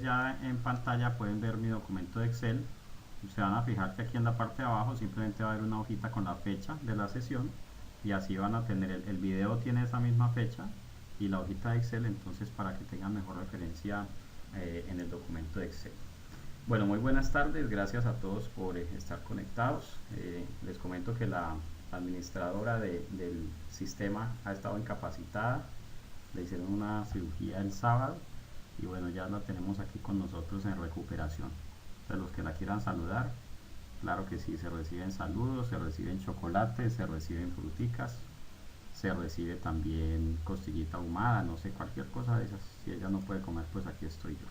ustedes ya en pantalla pueden ver mi documento de Excel. Se van a fijar que aquí en la parte de abajo simplemente va a haber una hojita con la fecha de la sesión, y así van a tener el video tiene esa misma fecha y la hojita de Excel, entonces para que tengan mejor referencia en el documento de Excel. Bueno, muy buenas tardes, gracias a todos por estar conectados. Les comento que la administradora del sistema ha estado incapacitada, le hicieron una cirugía el sábado y bueno, ya la tenemos aquí con nosotros en recuperación. De los que la quieran saludar, claro que sí, se reciben saludos, se reciben chocolates, se reciben fruticas, se recibe también costillita ahumada, no sé, cualquier cosa de esas. Si ella no puede comer, pues aquí estoy yo.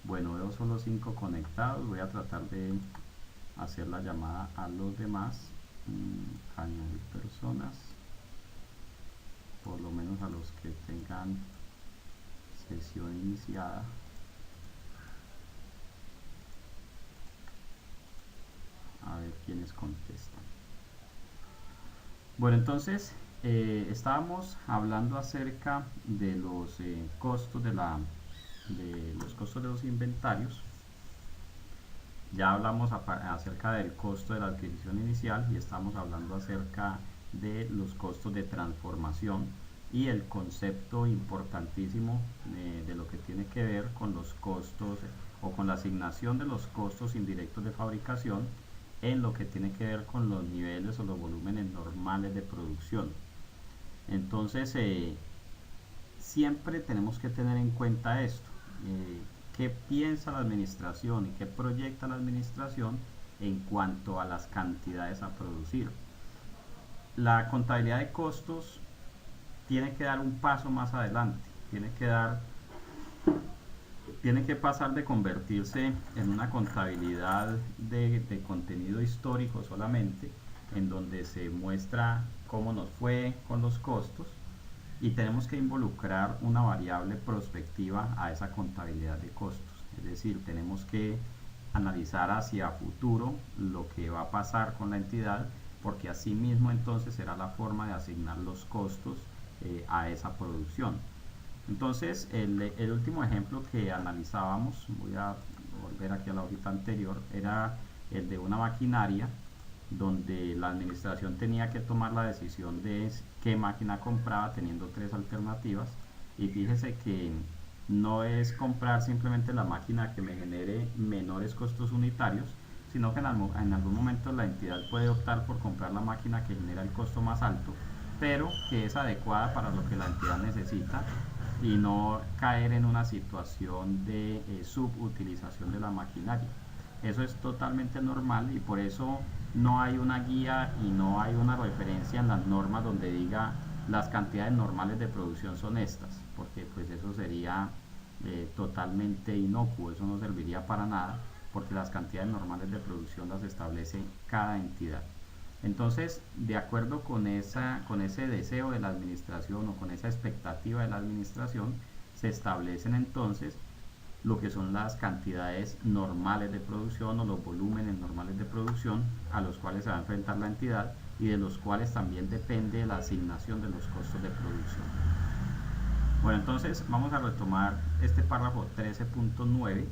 Bueno, veo solo 5 conectados, voy a tratar de hacer la llamada a los demás, añadir personas, por lo menos a los que tengan sesión iniciada. A ver quiénes contestan. Bueno, entonces estábamos hablando acerca de los costos de los inventarios. Ya hablamos acerca del costo de la adquisición inicial y estamos hablando acerca de los costos de transformación y el concepto importantísimo de lo que tiene que ver con los costos o con la asignación de los costos indirectos de fabricación en lo que tiene que ver con los niveles o los volúmenes normales de producción. Entonces siempre tenemos que tener en cuenta esto, qué piensa la administración y qué proyecta la administración en cuanto a las cantidades a producir. La contabilidad de costos tiene que dar un paso más adelante, tiene que pasar de convertirse en una contabilidad de contenido histórico solamente, en donde se muestra cómo nos fue con los costos, y tenemos que involucrar una variable prospectiva a esa contabilidad de costos. Es decir, tenemos que analizar hacia futuro lo que va a pasar con la entidad, porque así mismo entonces será la forma de asignar los costos a esa producción. Entonces el último ejemplo que analizábamos, voy a volver aquí a la hojita anterior, era el de una maquinaria donde la administración tenía que tomar la decisión de qué máquina compraba, teniendo 3 alternativas, y fíjese que no es comprar simplemente la máquina que me genere menores costos unitarios, sino que en algún momento la entidad puede optar por comprar la máquina que genera el costo más alto, pero que es adecuada para lo que la entidad necesita, y no caer en una situación de subutilización de la maquinaria. Eso es totalmente normal y por eso no hay una guía y no hay una referencia en las normas donde diga las cantidades normales de producción son estas, porque pues eso sería totalmente inocuo, eso no serviría para nada, porque las cantidades normales de producción las establece cada entidad. Entonces, de acuerdo con ese deseo de la administración o con esa expectativa de la administración, se establecen entonces lo que son las cantidades normales de producción o los volúmenes normales de producción a los cuales se va a enfrentar la entidad, y de los cuales también depende la asignación de los costos de producción. Bueno, entonces vamos a retomar este párrafo 13.9,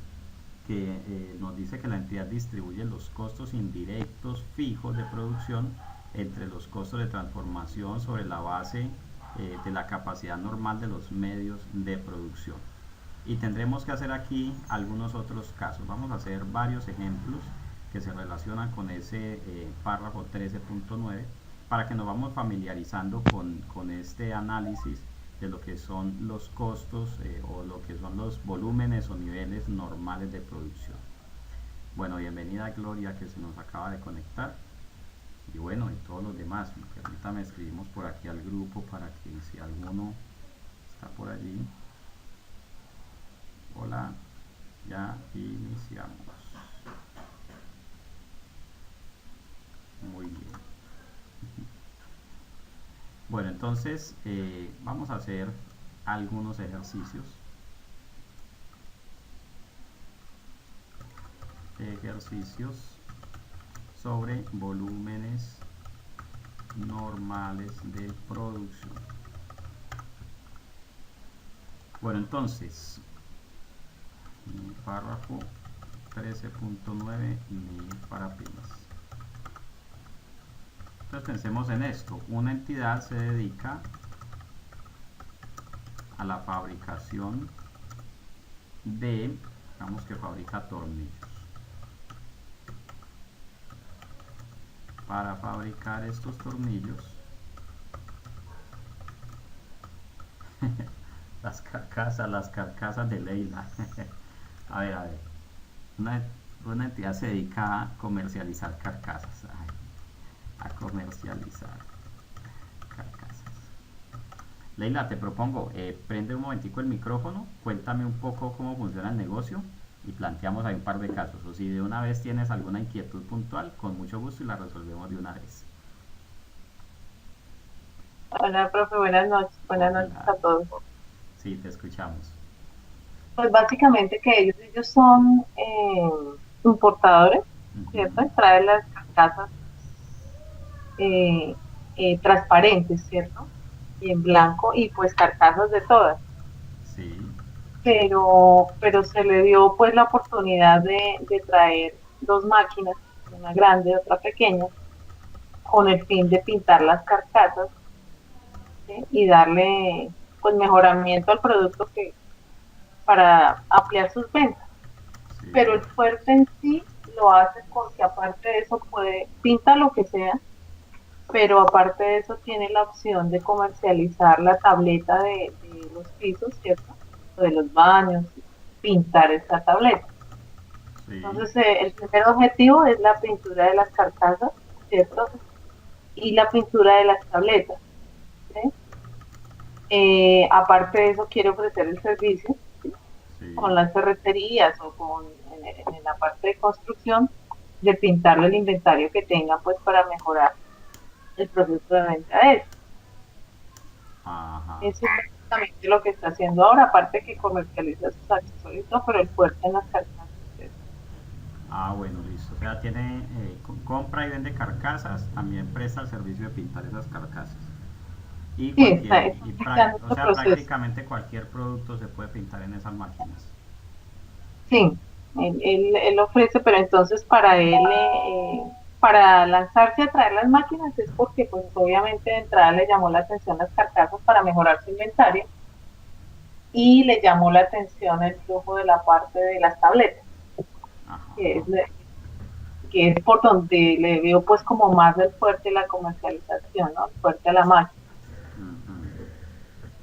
que nos dice que la entidad distribuye los costos indirectos fijos de producción entre los costos de transformación sobre la base de la capacidad normal de los medios de producción. Y tendremos que hacer aquí algunos otros casos. Vamos a hacer varios ejemplos que se relacionan con ese párrafo 13.9 para que nos vamos familiarizando con este análisis de lo que son los costos o lo que son los volúmenes o niveles normales de producción. Bueno, bienvenida Gloria, que se nos acaba de conectar, y bueno, y todos los demás. Ahorita me escribimos por aquí al grupo para que si alguno está por allí. Hola, ya iniciamos. Muy bien. Bueno, entonces vamos a hacer algunos ejercicios. Sobre volúmenes normales de producción. Bueno, entonces Párrafo 13.9 NIF para pymes. Entonces pensemos en esto. Una entidad se dedica a la fabricación de, digamos que fabrica tornillos. Para fabricar estos tornillos, las carcasas de Leila. A ver. Una entidad se dedica a comercializar carcasas. A comercializar carcasas. Leila, te propongo, prende un momentico el micrófono, cuéntame un poco cómo funciona el negocio y planteamos ahí un par de casos. O si de una vez tienes alguna inquietud puntual, con mucho gusto y la resolvemos de una vez. Hola, profe, buenas noches. Buenas noches Hola, a todos. sí, te escuchamos. Pues básicamente que ellos son importadores, ¿cierto? Ujú, Y traen las carcasas eh, transparentes, ¿cierto? Y en blanco, y pues carcasas de todas. sí, Pero se le dio pues la oportunidad de traer dos máquinas, una grande y otra pequeña, con el fin de pintar las carcasas, ¿sí? Y darle pues mejoramiento al producto para ampliar sus ventas. sí, Pero el fuerte en sí lo hace porque aparte de eso puede, pinta lo que sea, pero aparte de eso tiene la opción de comercializar la tableta de los pisos, ¿cierto? O de los baños, pintar esta tableta. sí, Entonces, el primer objetivo es la pintura de las carcasas, ¿cierto? Y la pintura de las tabletas, ¿sí? Aparte de eso, quiere ofrecer el servicio, ¿sí? Con sí. las ferreterías o en la parte de construcción de pintarle el inventario que tengan pues para mejorar el proceso de venta de eso. Ajá. Eso es básicamente lo que está haciendo ahora, aparte que comercializa sus accesorios, ¿no? Pero el fuerte en las carcasas. Ah, bueno, listo. O sea, tiene, compra y vende carcasas, también presta el servicio de pintar esas carcasas. Y Sí, cualquier, está iniciando o el sea, proceso. prácticamente cualquier producto se puede pintar en esas máquinas. Sí, él ofrece, pero entonces para él, para lanzarse a traer las máquinas es porque pues obviamente de entrada le llamó la atención las carcasas para mejorar su inventario y le llamó la atención el flujo de la parte de las tabletas, que Ajá. es, que es por donde le veo pues como más el fuerte la comercialización, ¿no? El fuerte a la máquina. Ujú.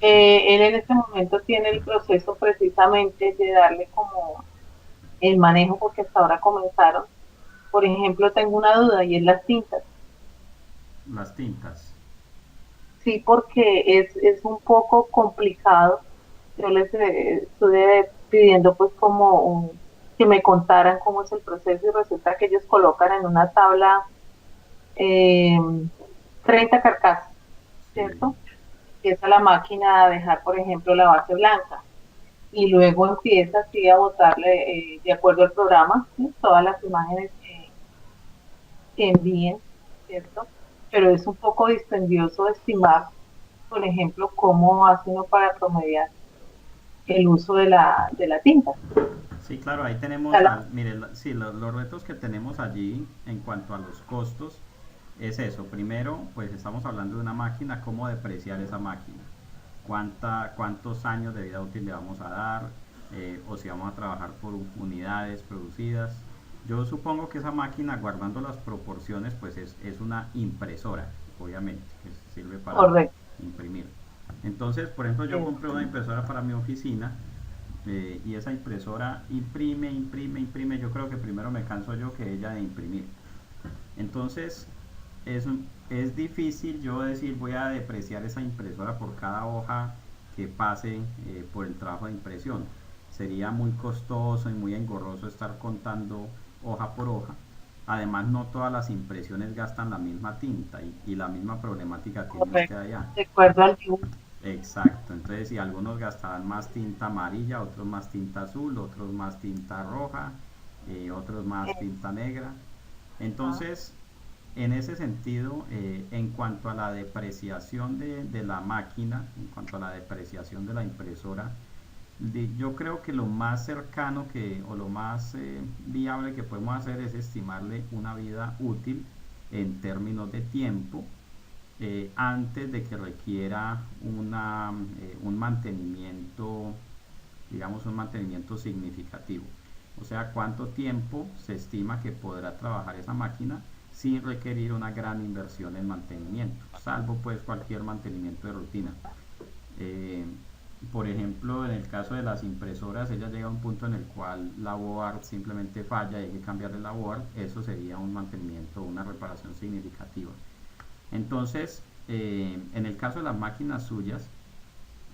Él en este momento tiene el proceso precisamente de darle como el manejo porque hasta ahora comenzaron. Por ejemplo, tengo una duda y es las tintas. Las tintas. Sí, porque es un poco complicado. Yo les estuve pidiendo pues como que me contaran cómo es el proceso y resulta que ellos colocan en una tabla eh, 30 carcasas, Sí. ¿cierto? Empieza la máquina a dejar, por ejemplo, la base blanca y luego empieza así a botarle, de acuerdo al programa, ¿sí? Todas las imágenes que envíen, ¿cierto? Pero es un poco dispendioso estimar, por ejemplo, cómo hace uno para promediar el uso de la tinta. Sí, claro, ahí O sea, tenemos, mire, sí, los retos que tenemos allí en cuanto a los costos es eso. Primero, pues estamos hablando de una máquina, cómo depreciar esa máquina, cuántos años de vida útil le vamos a dar, o si vamos a trabajar por unidades producidas. Yo supongo que esa máquina, guardando las proporciones, pues es una impresora, obviamente, que sirve para correcto. imprimir. Entonces, por ejemplo, yo Sí, compré una impresora para mi oficina, y esa impresora imprime. Yo creo que primero me canso yo que ella de imprimir. Entonces, es, es difícil yo decir voy a depreciar esa impresora por cada hoja que pase por el trabajo de impresión. Sería muy costoso y muy engorroso estar contando hoja por hoja. Además, no todas las impresiones gastan la misma tinta y la misma problemática tiene usted correcto. allá. De acuerdo al dibujo. Exacto, entonces si algunos gastarán más tinta amarilla, otros más tinta azul, otros más tinta roja, otros más tinta negra. Ajá. Entonces, en ese sentido, en cuanto a la depreciación de la máquina, en cuanto a la depreciación de la impresora, Yo creo que lo más cercano o lo más viable que podemos hacer es estimarle una vida útil en términos de tiempo antes de que requiera un mantenimiento, digamos un mantenimiento significativo. O sea, cuánto tiempo se estima que podrá trabajar esa máquina sin requerir una gran inversión en mantenimiento, salvo pues cualquier mantenimiento de rutina. Eh, por ejemplo, en el caso de las impresoras, ella llega a un punto en el cual la board simplemente falla y hay que cambiarle la board. Eso sería un mantenimiento, una reparación significativa. Entonces, en el caso de las máquinas suyas,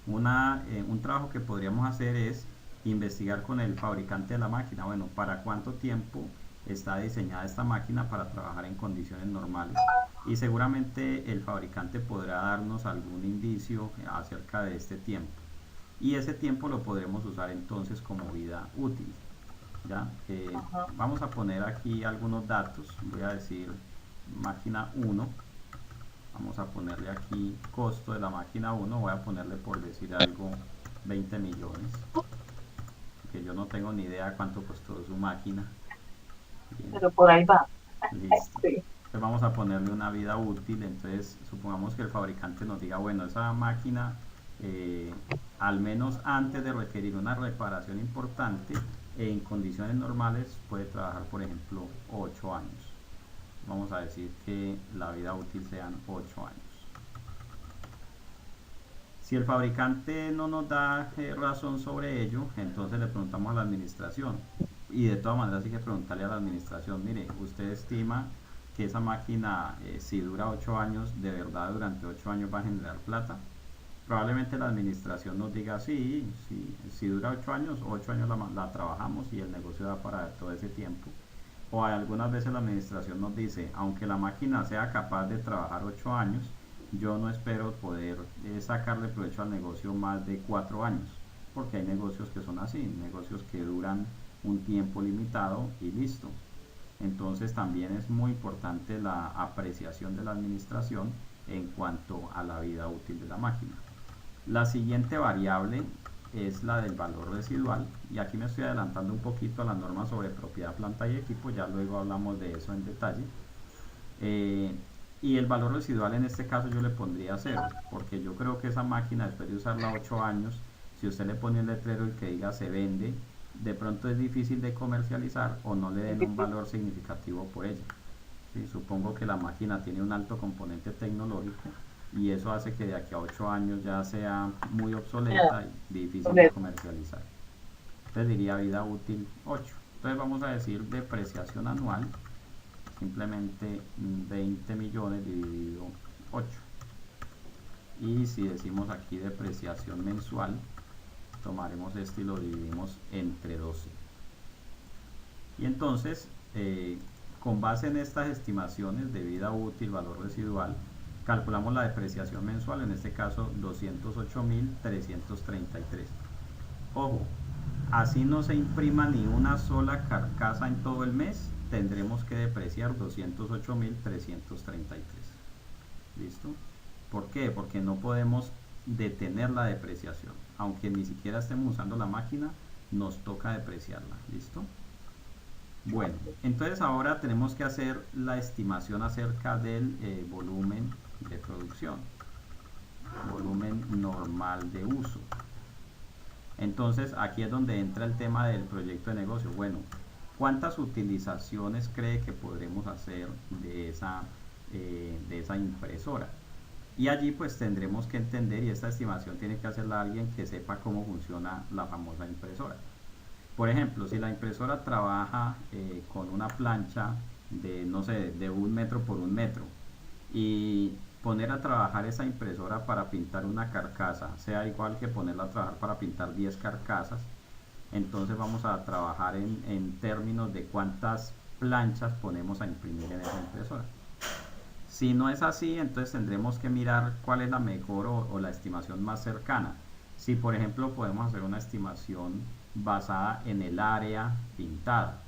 un trabajo que podríamos hacer es investigar con el fabricante de la máquina, bueno, para cuánto tiempo está diseñada esta máquina para trabajar en condiciones normales, y seguramente el fabricante podrá darnos algún indicio acerca de este tiempo, y ese tiempo lo podremos usar entonces como vida útil. ¿Ya? Ajá. Vamos a poner aquí algunos datos. Voy a decir máquina 1. Vamos a ponerle aquí costo de la máquina 1. Voy a ponerle, por decir algo, 20 millones, que yo no tengo ni idea cuánto costó su máquina. Bien, Pero por ahí va. listo. Sí. Entonces vamos a ponerle una vida útil. Entonces supongamos que el fabricante nos diga, bueno, esa máquina eh, al menos antes de requerir una reparación importante, en condiciones normales puede trabajar, por ejemplo, 8 años. Vamos a decir que la vida útil sean 8 años. Si el fabricante no nos da razón sobre ello, entonces le preguntamos a la administración. Y de todas maneras hay que preguntarle a la administración, mire, usted estima que esa máquina, si dura 8 años, de verdad durante 8 años va a generar plata. Probablemente la administración nos diga, sí, sí, si dura 8 años, 8 años la trabajamos y el negocio da para todo ese tiempo. O algunas veces la administración nos dice, aunque la máquina sea capaz de trabajar 8 años, yo no espero poder sacarle provecho al negocio más de 4 años, porque hay negocios que son así, negocios que duran un tiempo limitado y listo. Entonces también es muy importante la apreciación de la administración en cuanto a la vida útil de la máquina. La siguiente variable es la del valor residual, y aquí me estoy adelantando un poquito a la norma sobre propiedad, planta y equipo, ya luego hablamos de eso en detalle. Eh, y el valor residual en este caso yo le pondría 0, porque yo creo que esa máquina, después de usarla 8 años, si usted le pone un letrero y que diga se vende, de pronto es difícil de comercializar o no le den un valor significativo por ella. ¿Sí? Supongo que la máquina tiene un alto componente tecnológico y eso hace que de aquí a 8 años ya sea muy obsoleta y difícil de comercializar. Entonces diría vida útil 8. Entonces vamos a decir depreciación anual, simplemente 20 millones dividido 8. Y si decimos aquí depreciación mensual, tomaremos este y lo dividimos entre 12. Y entonces, con base en estas estimaciones de vida útil, valor residual, calculamos la depreciación mensual, en este caso 208.333. Ojo, así no se imprima ni una sola carcasa en todo el mes, tendremos que depreciar 208.333. ¿Listo? ¿Por qué? Porque no podemos detener la depreciación. Aunque ni siquiera estemos usando la máquina, nos toca depreciarla. ¿Listo? Bueno, entonces ahora tenemos que hacer la estimación acerca del volumen de producción, volumen normal de uso. Entonces aquí es donde entra el tema del proyecto de negocio. Bueno, ¿cuántas utilizaciones cree que podremos hacer de esa impresora? Y allí pues tendremos que entender, y esta estimación tiene que hacerla alguien que sepa cómo funciona la famosa impresora. Por ejemplo, si la impresora trabaja con una plancha de, no sé, de 1 metro por 1 metro, y poner a trabajar esa impresora para pintar una carcasa sea igual que ponerla a trabajar para pintar 10 carcasas, entonces vamos a trabajar en términos de cuántas planchas ponemos a imprimir en esa impresora. Si no es así, entonces tendremos que mirar cuál es la mejor o la estimación más cercana. Si por ejemplo podemos hacer una estimación basada en el área pintada,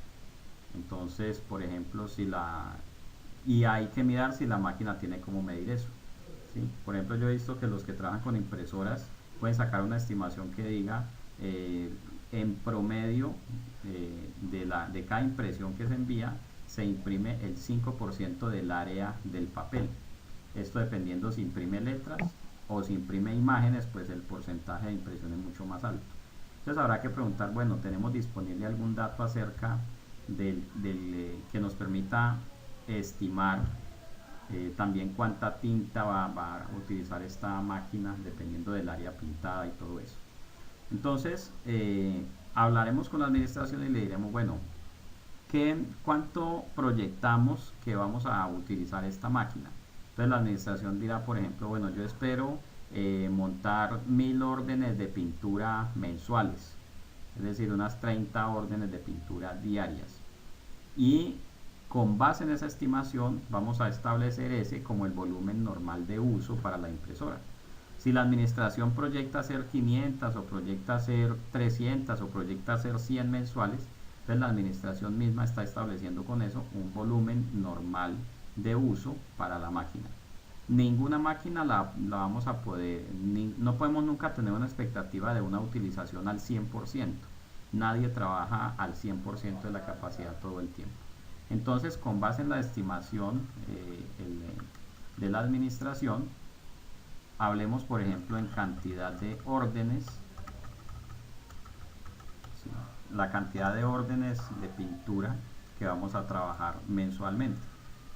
entonces por ejemplo y hay que mirar si la máquina tiene cómo medir eso. ¿Sí? Por ejemplo, yo he visto que los que trabajan con impresoras pueden sacar una estimación que diga en promedio de cada impresión que se envía, se imprime el 5% del área del papel. Esto dependiendo si imprime letras o si imprime imágenes, pues el porcentaje de impresión es mucho más alto. Entonces habrá que preguntar, bueno, ¿tenemos disponible algún dato acerca que nos permita estimar también cuánta tinta va a utilizar esta máquina dependiendo del área pintada y todo eso? Entonces hablaremos con la administración y le diremos, bueno, ¿cuánto proyectamos que vamos a utilizar esta máquina? Entonces la administración dirá, por ejemplo, bueno, yo espero montar 1000 órdenes de pintura mensuales, es decir, unas 30 órdenes de pintura diarias. Y con base en esa estimación vamos a establecer ese como el volumen normal de uso para la impresora. Si la administración proyecta hacer 500 o proyecta hacer 300 o proyecta hacer 100 mensuales, entonces la administración misma está estableciendo con eso un volumen normal de uso para la máquina. Ninguna máquina la vamos a poder, no podemos nunca tener una expectativa de una utilización al 100%. Nadie trabaja al 100% de la capacidad todo el tiempo. Entonces, con base en la estimación de la administración, hablemos, por ejemplo, en cantidad de órdenes, ¿sí? La cantidad de órdenes de pintura que vamos a trabajar mensualmente.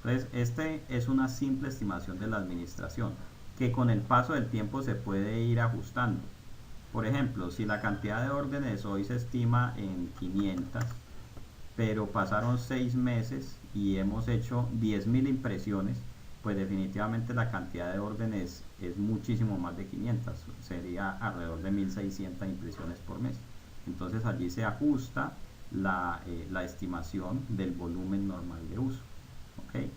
Entonces, este es una simple estimación de la administración, que con el paso del tiempo se puede ir ajustando. Por ejemplo, si la cantidad de órdenes hoy se estima en 500, pero pasaron 6 meses y hemos hecho 10.000 impresiones, pues definitivamente la cantidad de órdenes es muchísimo más de 500, sería alrededor de 1600 impresiones por mes. Entonces allí se ajusta la estimación del volumen normal de uso. ¿Okay?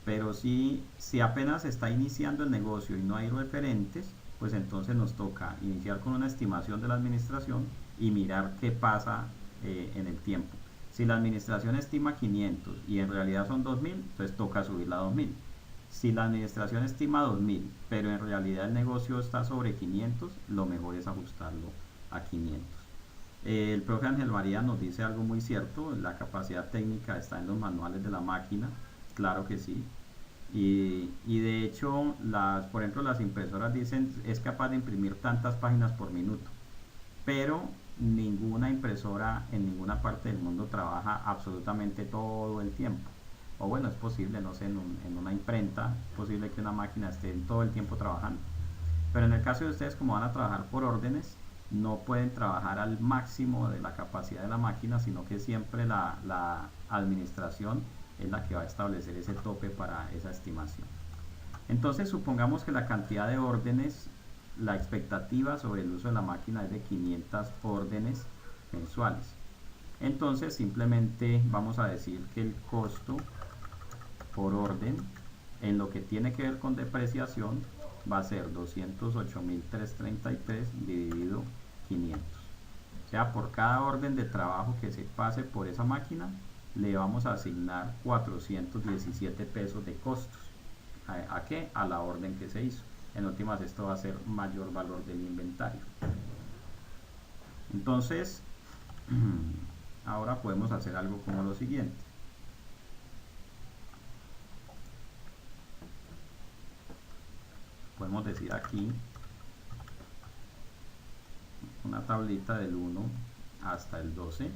Pero si apenas está iniciando el negocio y no hay referentes, pues entonces nos toca iniciar con una estimación de la administración y mirar qué pasa en el tiempo. Si la administración estima 500 y en realidad son 2000, entonces toca subirla a 2000. Si la administración estima 2000, pero en realidad el negocio está sobre 500, lo mejor es ajustarlo a 500. El profe Ángel María nos dice algo muy cierto, la capacidad técnica está en los manuales de la máquina, claro que sí. Y de hecho, por ejemplo, las impresoras dicen es capaz de imprimir tantas páginas por minuto, pero ninguna impresora en ninguna parte del mundo trabaja absolutamente todo el tiempo. O bueno, es posible, no sé, en una imprenta es posible que una máquina esté todo el tiempo trabajando. Pero en el caso de ustedes, como van a trabajar por órdenes, no pueden trabajar al máximo de la capacidad de la máquina, sino que siempre la administración es la que va a establecer ese tope para esa estimación. Entonces supongamos que la cantidad de órdenes, la expectativa sobre el uso de la máquina es de 500 órdenes mensuales. Entonces simplemente vamos a decir que el costo por orden en lo que tiene que ver con depreciación va a ser 208.333 dividido 500. O sea, por cada orden de trabajo que se pase por esa máquina le vamos a asignar 417 pesos de costos. ¿A qué? A la orden que se hizo. En últimas esto va a ser mayor valor del inventario. Entonces, ahora podemos hacer algo como lo siguiente. Podemos decir aquí una tablita del 1 hasta el 12.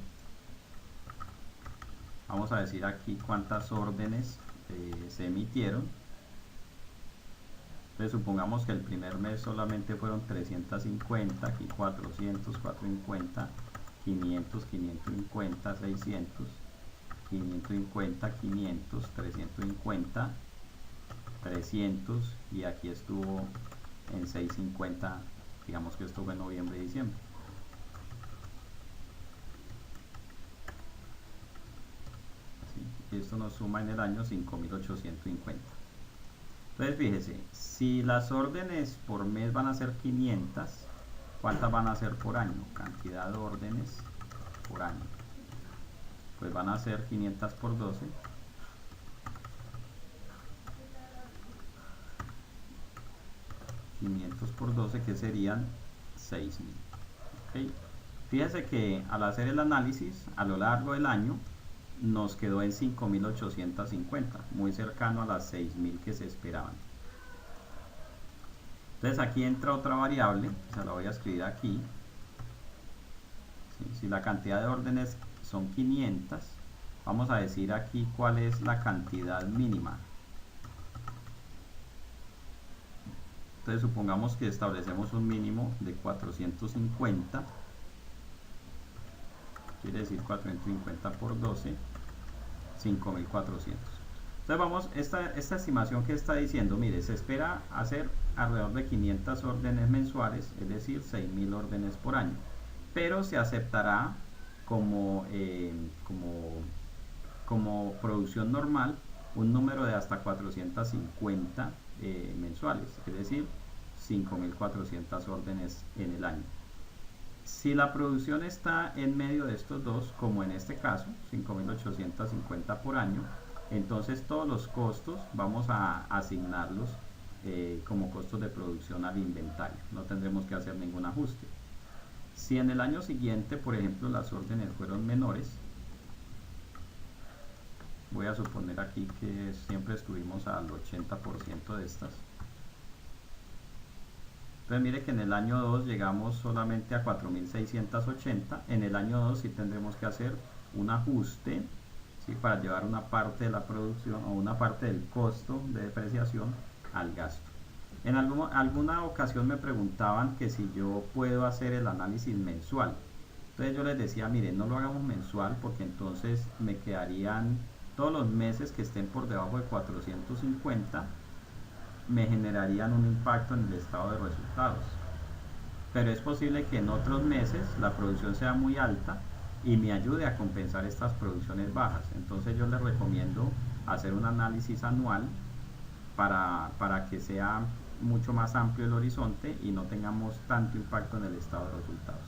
Vamos a decir aquí cuántas órdenes se emitieron. Entonces supongamos que el primer mes solamente fueron 350, aquí 400, 450, 500, 550, 600, 550, 500, 350, 300 y aquí estuvo en 650, digamos que esto fue en noviembre y diciembre. Esto nos suma en el año 5.850. Entonces fíjese, si las órdenes por mes van a ser 500, ¿cuántas van a ser por año? Cantidad de órdenes por año. Pues van a ser 500 por 12. ...500 por 12 que serían 6.000. ¿Okay? Fíjense que al hacer el análisis a lo largo del año nos quedó en 5.850, muy cercano a las 6.000 que se esperaban. Entonces aquí entra otra variable, se la voy a escribir aquí. ¿Sí? Si la cantidad de órdenes son 500, vamos a decir aquí cuál es la cantidad mínima. Entonces supongamos que establecemos un mínimo de 450, quiere decir 450 por 12, 5.400. Entonces vamos, esta estimación que está diciendo, mire, se espera hacer alrededor de 500 órdenes mensuales, es decir, 6.000 órdenes por año, pero se aceptará como producción normal un número de hasta 450 mensuales, es decir, 5.400 órdenes en el año. Si la producción está en medio de estos dos, como en este caso, 5.850 por año, entonces todos los costos vamos a asignarlos como costos de producción al inventario. No tendremos que hacer ningún ajuste. Si en el año siguiente, por ejemplo, las órdenes fueron menores, voy a suponer aquí que siempre estuvimos al 80% de estas. Entonces mire que en el año 2 llegamos solamente a 4.680. En el año 2 sí tendremos que hacer un ajuste, ¿sí? Para llevar una parte de la producción o una parte del costo de depreciación al gasto. En alguna ocasión me preguntaban que si yo puedo hacer el análisis mensual. Entonces yo les decía, mire, no lo hagamos mensual porque entonces me quedarían todos los meses que estén por debajo de 450, me generarían un impacto en el estado de resultados. Pero es posible que en otros meses la producción sea muy alta y me ayude a compensar estas producciones bajas. Entonces yo les recomiendo hacer un análisis anual para que sea mucho más amplio el horizonte y no tengamos tanto impacto en el estado de resultados.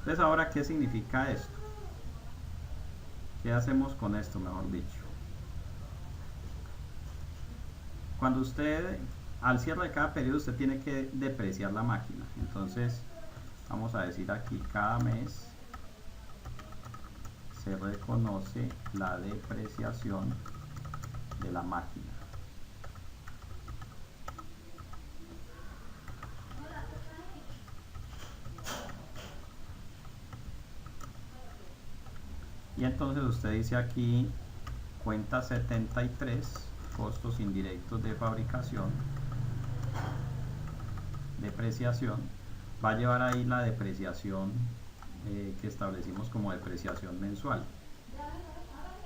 Entonces ahora, ¿qué significa esto? ¿Qué hacemos con esto, mejor dicho? Cuando usted, al cierre de cada periodo, usted tiene que depreciar la máquina. Entonces, vamos a decir aquí, cada mes se reconoce la depreciación de la máquina. Y entonces usted dice aquí, cuenta 73, costos indirectos de fabricación, depreciación, va a llevar ahí la depreciación que establecimos como depreciación mensual.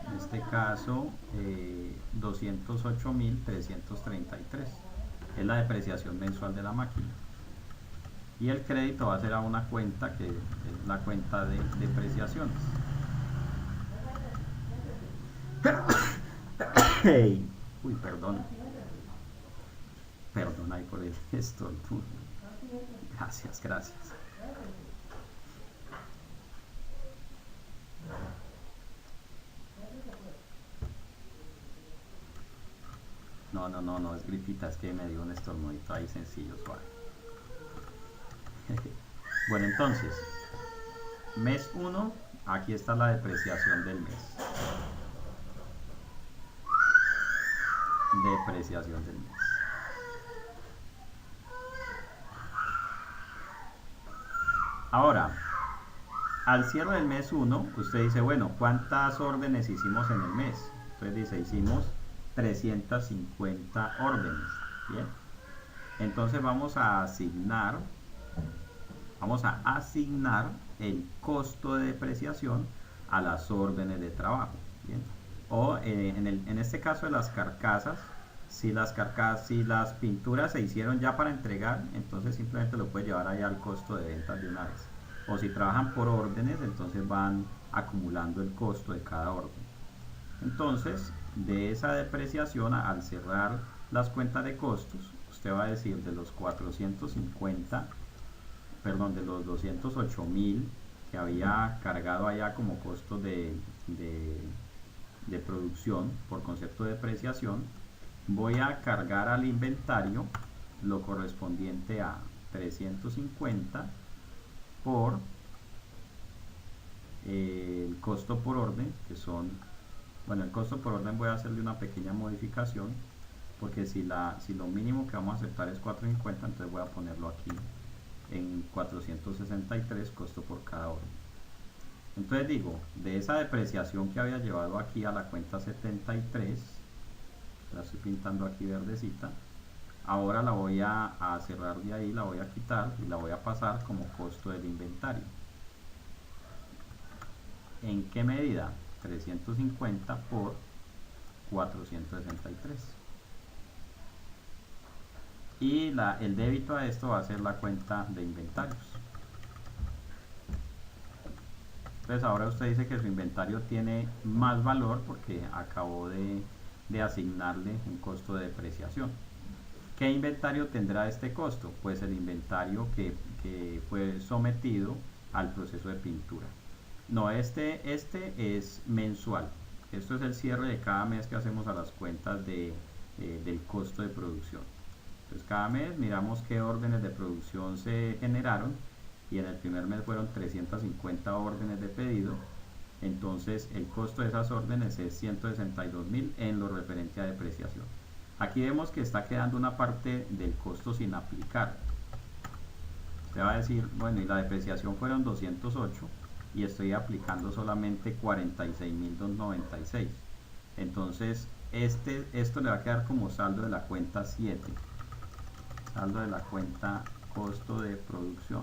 En este caso, 208.333 es la depreciación mensual de la máquina. Y el crédito va a ser a una cuenta que es la cuenta de depreciaciones. Hey. Uy, perdón ahí por el gesto. Gracias. No, es gripita, es que me dio un estornudito ahí sencillo, suave. Bueno, entonces, mes 1, aquí está la depreciación del mes. Depreciación del mes. Ahora, al cierre del mes 1, usted dice, bueno, ¿cuántas órdenes hicimos en el mes? Entonces dice, hicimos 350 órdenes. Bien. Entonces vamos a asignar el costo de depreciación a las órdenes de trabajo. Bien. O en este caso de las carcasas, si las pinturas se hicieron ya para entregar, entonces simplemente lo puede llevar allá al costo de ventas de una vez. O si trabajan por órdenes, entonces van acumulando el costo de cada orden. Entonces, de esa depreciación, al cerrar las cuentas de costos, usted va a decir de los 208.000 que había cargado allá como costo de producción por concepto de depreciación, voy a cargar al inventario lo correspondiente a 350 por el costo por orden, que son, bueno, el costo por orden voy a hacerle una pequeña modificación, porque si lo mínimo que vamos a aceptar es 4.50, entonces voy a ponerlo aquí en 463 costo por cada orden. Entonces digo, de esa depreciación que había llevado aquí a la cuenta 73, la estoy pintando aquí verdecita, ahora la voy a cerrar de ahí, la voy a quitar y la voy a pasar como costo del inventario. ¿En qué medida? 350 por 463. Y el débito a esto va a ser la cuenta de inventarios. Entonces ahora usted dice que su inventario tiene más valor porque acabó de asignarle un costo de depreciación. ¿Qué inventario tendrá este costo? Pues el inventario que fue sometido al proceso de pintura. No, este es mensual. Esto es el cierre de cada mes que hacemos a las cuentas del costo de producción. Entonces cada mes miramos qué órdenes de producción se generaron, y en el primer mes fueron 350 órdenes de pedido. Entonces el costo de esas órdenes es 162.000 en lo referente a depreciación. Aquí vemos que está quedando una parte del costo sin aplicar. Usted va a decir, bueno, y la depreciación fueron 208 y estoy aplicando solamente 46.296. Entonces esto le va a quedar como saldo de la cuenta 7, saldo de la cuenta costo de producción,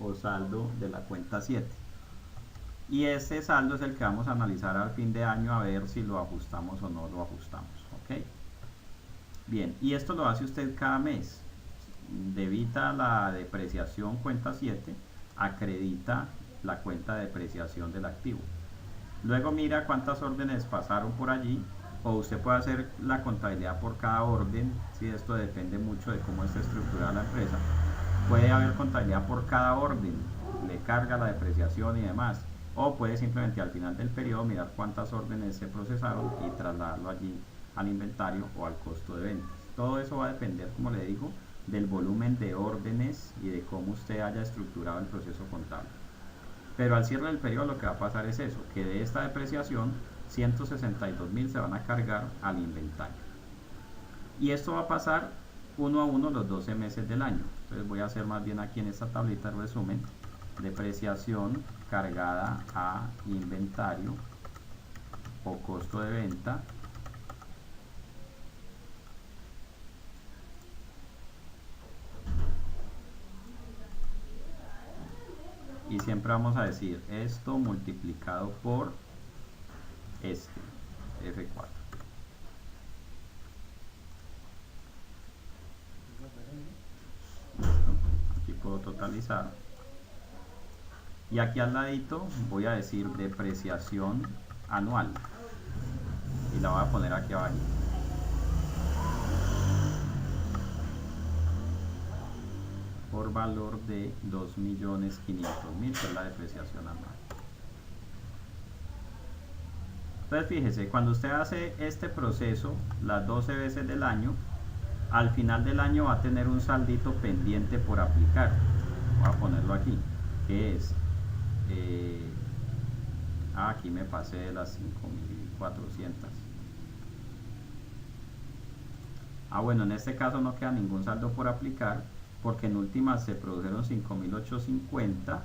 o saldo de la cuenta 7, y ese saldo es el que vamos a analizar al fin de año a ver si lo ajustamos o no lo ajustamos. ¿Ok? Bien, y esto lo hace usted cada mes. Debita la depreciación cuenta 7, acredita la cuenta de depreciación del activo. Luego mira cuántas órdenes pasaron por allí, o usted puede hacer la contabilidad por cada orden. Si esto depende mucho de cómo esté estructurada la empresa, puede haber contabilidad por cada orden, le carga la depreciación y demás, o puede simplemente al final del periodo mirar cuántas órdenes se procesaron y trasladarlo allí al inventario o al costo de ventas. Todo eso va a depender, como le digo, del volumen de órdenes y de cómo usted haya estructurado el proceso contable. Pero al cierre del periodo lo que va a pasar es eso, que de esta depreciación 162.000 se van a cargar al inventario. Y esto va a pasar uno a uno los 12 meses del año. Entonces voy a hacer más bien aquí en esta tablita el resumen: depreciación cargada a inventario o costo de venta, y siempre vamos a decir esto multiplicado por este, F4. Listo. Aquí puedo totalizar. Y aquí al ladito voy a decir depreciación anual. Y la voy a poner aquí abajo. Por valor de 2.500.000, que es la depreciación anual. Entonces fíjese, cuando usted hace este proceso las 12 veces del año, al final del año va a tener un saldito pendiente por aplicar. Voy a ponerlo aquí, que es aquí me pasé de las 5.400. Bueno, en este caso no queda ningún saldo por aplicar, porque en últimas se produjeron 5.850,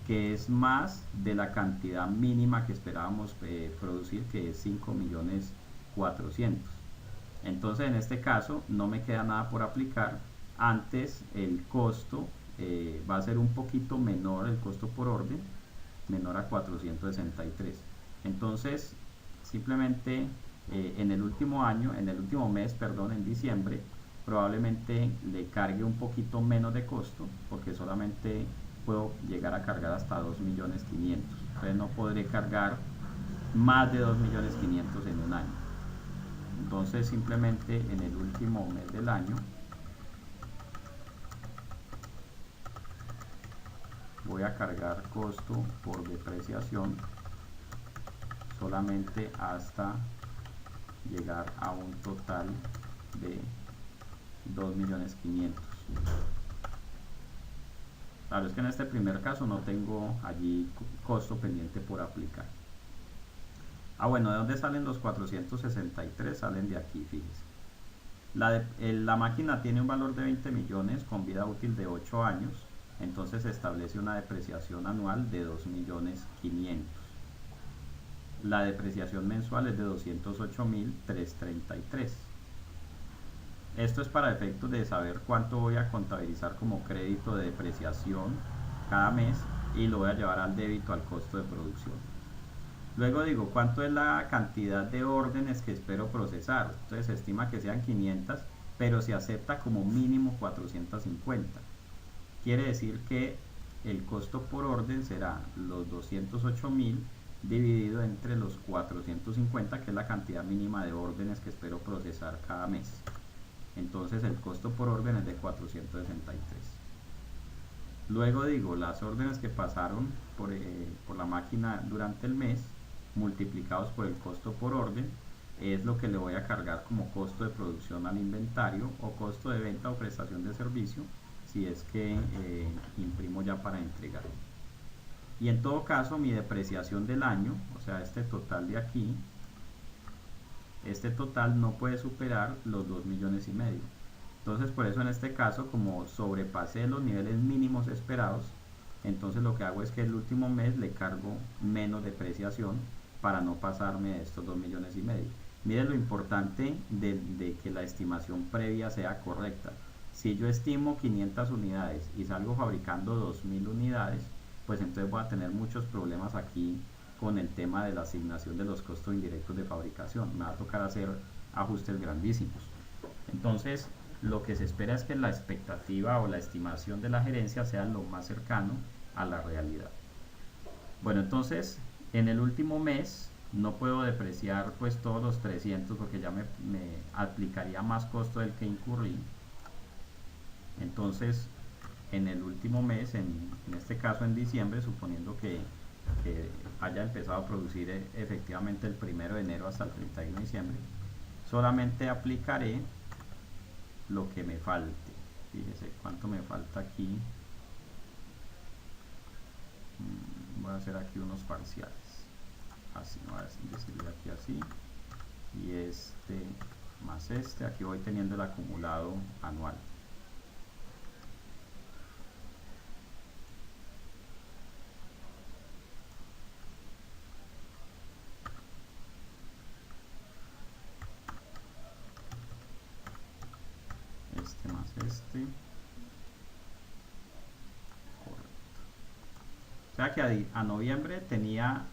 que es más de la cantidad mínima que esperábamos producir, que es 5.400.000. Entonces en este caso no me queda nada por aplicar. Antes el costo va a ser un poquito menor, el costo por orden, menor a 463. Entonces simplemente en el último mes, perdón, en diciembre, probablemente le cargue un poquito menos de costo, porque solamente puedo llegar a cargar hasta 2.500.000. Entonces no podré cargar más de 2.500.000 en un año. Entonces simplemente en el último mes del año voy a cargar costo por depreciación solamente hasta llegar a un total de 2.500.000. Claro, es que en este primer caso no tengo allí costo pendiente por aplicar. Ah, bueno, ¿de dónde salen los 463? Salen de aquí, fíjese. La máquina tiene un valor de 20 millones con vida útil de 8 años, entonces se establece una depreciación anual de 2.500.000. La depreciación mensual es de 208.333. Esto es para efectos de saber cuánto voy a contabilizar como crédito de depreciación cada mes y lo voy a llevar al débito al costo de producción. Luego digo, ¿cuánto es la cantidad de órdenes que espero procesar? Entonces se estima que sean 500, pero se acepta como mínimo 450. Quiere decir que el costo por orden será los 208.000 dividido entre los 450, que es la cantidad mínima de órdenes que espero procesar cada mes. Entonces el costo por orden es de 463. Luego digo, las órdenes que pasaron por la máquina durante el mes, multiplicados por el costo por orden, es lo que le voy a cargar como costo de producción al inventario o costo de venta o prestación de servicio, si es que imprimo ya para entregar. Y en todo caso, mi depreciación del año, o sea, este total de aquí, este total no puede superar los 2,5 millones. Entonces, por eso en este caso, como sobrepasé los niveles mínimos esperados, entonces lo que hago es que el último mes le cargo menos depreciación para no pasarme de estos 2,5 millones. Miren lo importante de que la estimación previa sea correcta. Si yo estimo 500 unidades y salgo fabricando 2,000 unidades, pues entonces voy a tener muchos problemas aquí con el tema de la asignación de los costos indirectos de fabricación. Me va a tocar hacer ajustes grandísimos. Entonces, lo que se espera es que la expectativa o la estimación de la gerencia sea lo más cercano a la realidad. Bueno, entonces, en el último mes no puedo depreciar pues todos los 300 porque ya me aplicaría más costo del que incurrí. Entonces, en el último mes, en este caso en diciembre, suponiendo que haya empezado a producir efectivamente el 1 de enero hasta el 31 de diciembre, solamente aplicaré lo que me falte. Fíjese cuánto me falta aquí. Voy a hacer aquí unos parciales. Así, voy a decirle aquí así. Y este más este, aquí voy teniendo el acumulado anual. Este más este. Correcto. O sea que a noviembre tenía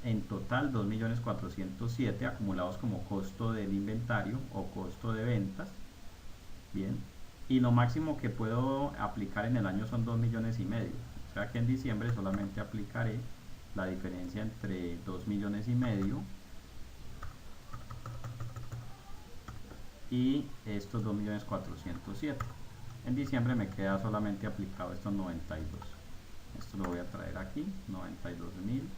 en total 2.407.000 acumulados como costo del inventario o costo de ventas. Bien. Y lo máximo que puedo aplicar en el año son 2,5 millones. O sea que en diciembre solamente aplicaré la diferencia entre 2,5 millones y estos 2.407.000. En diciembre me queda solamente aplicado estos 92. Esto lo voy a traer aquí, 92.593.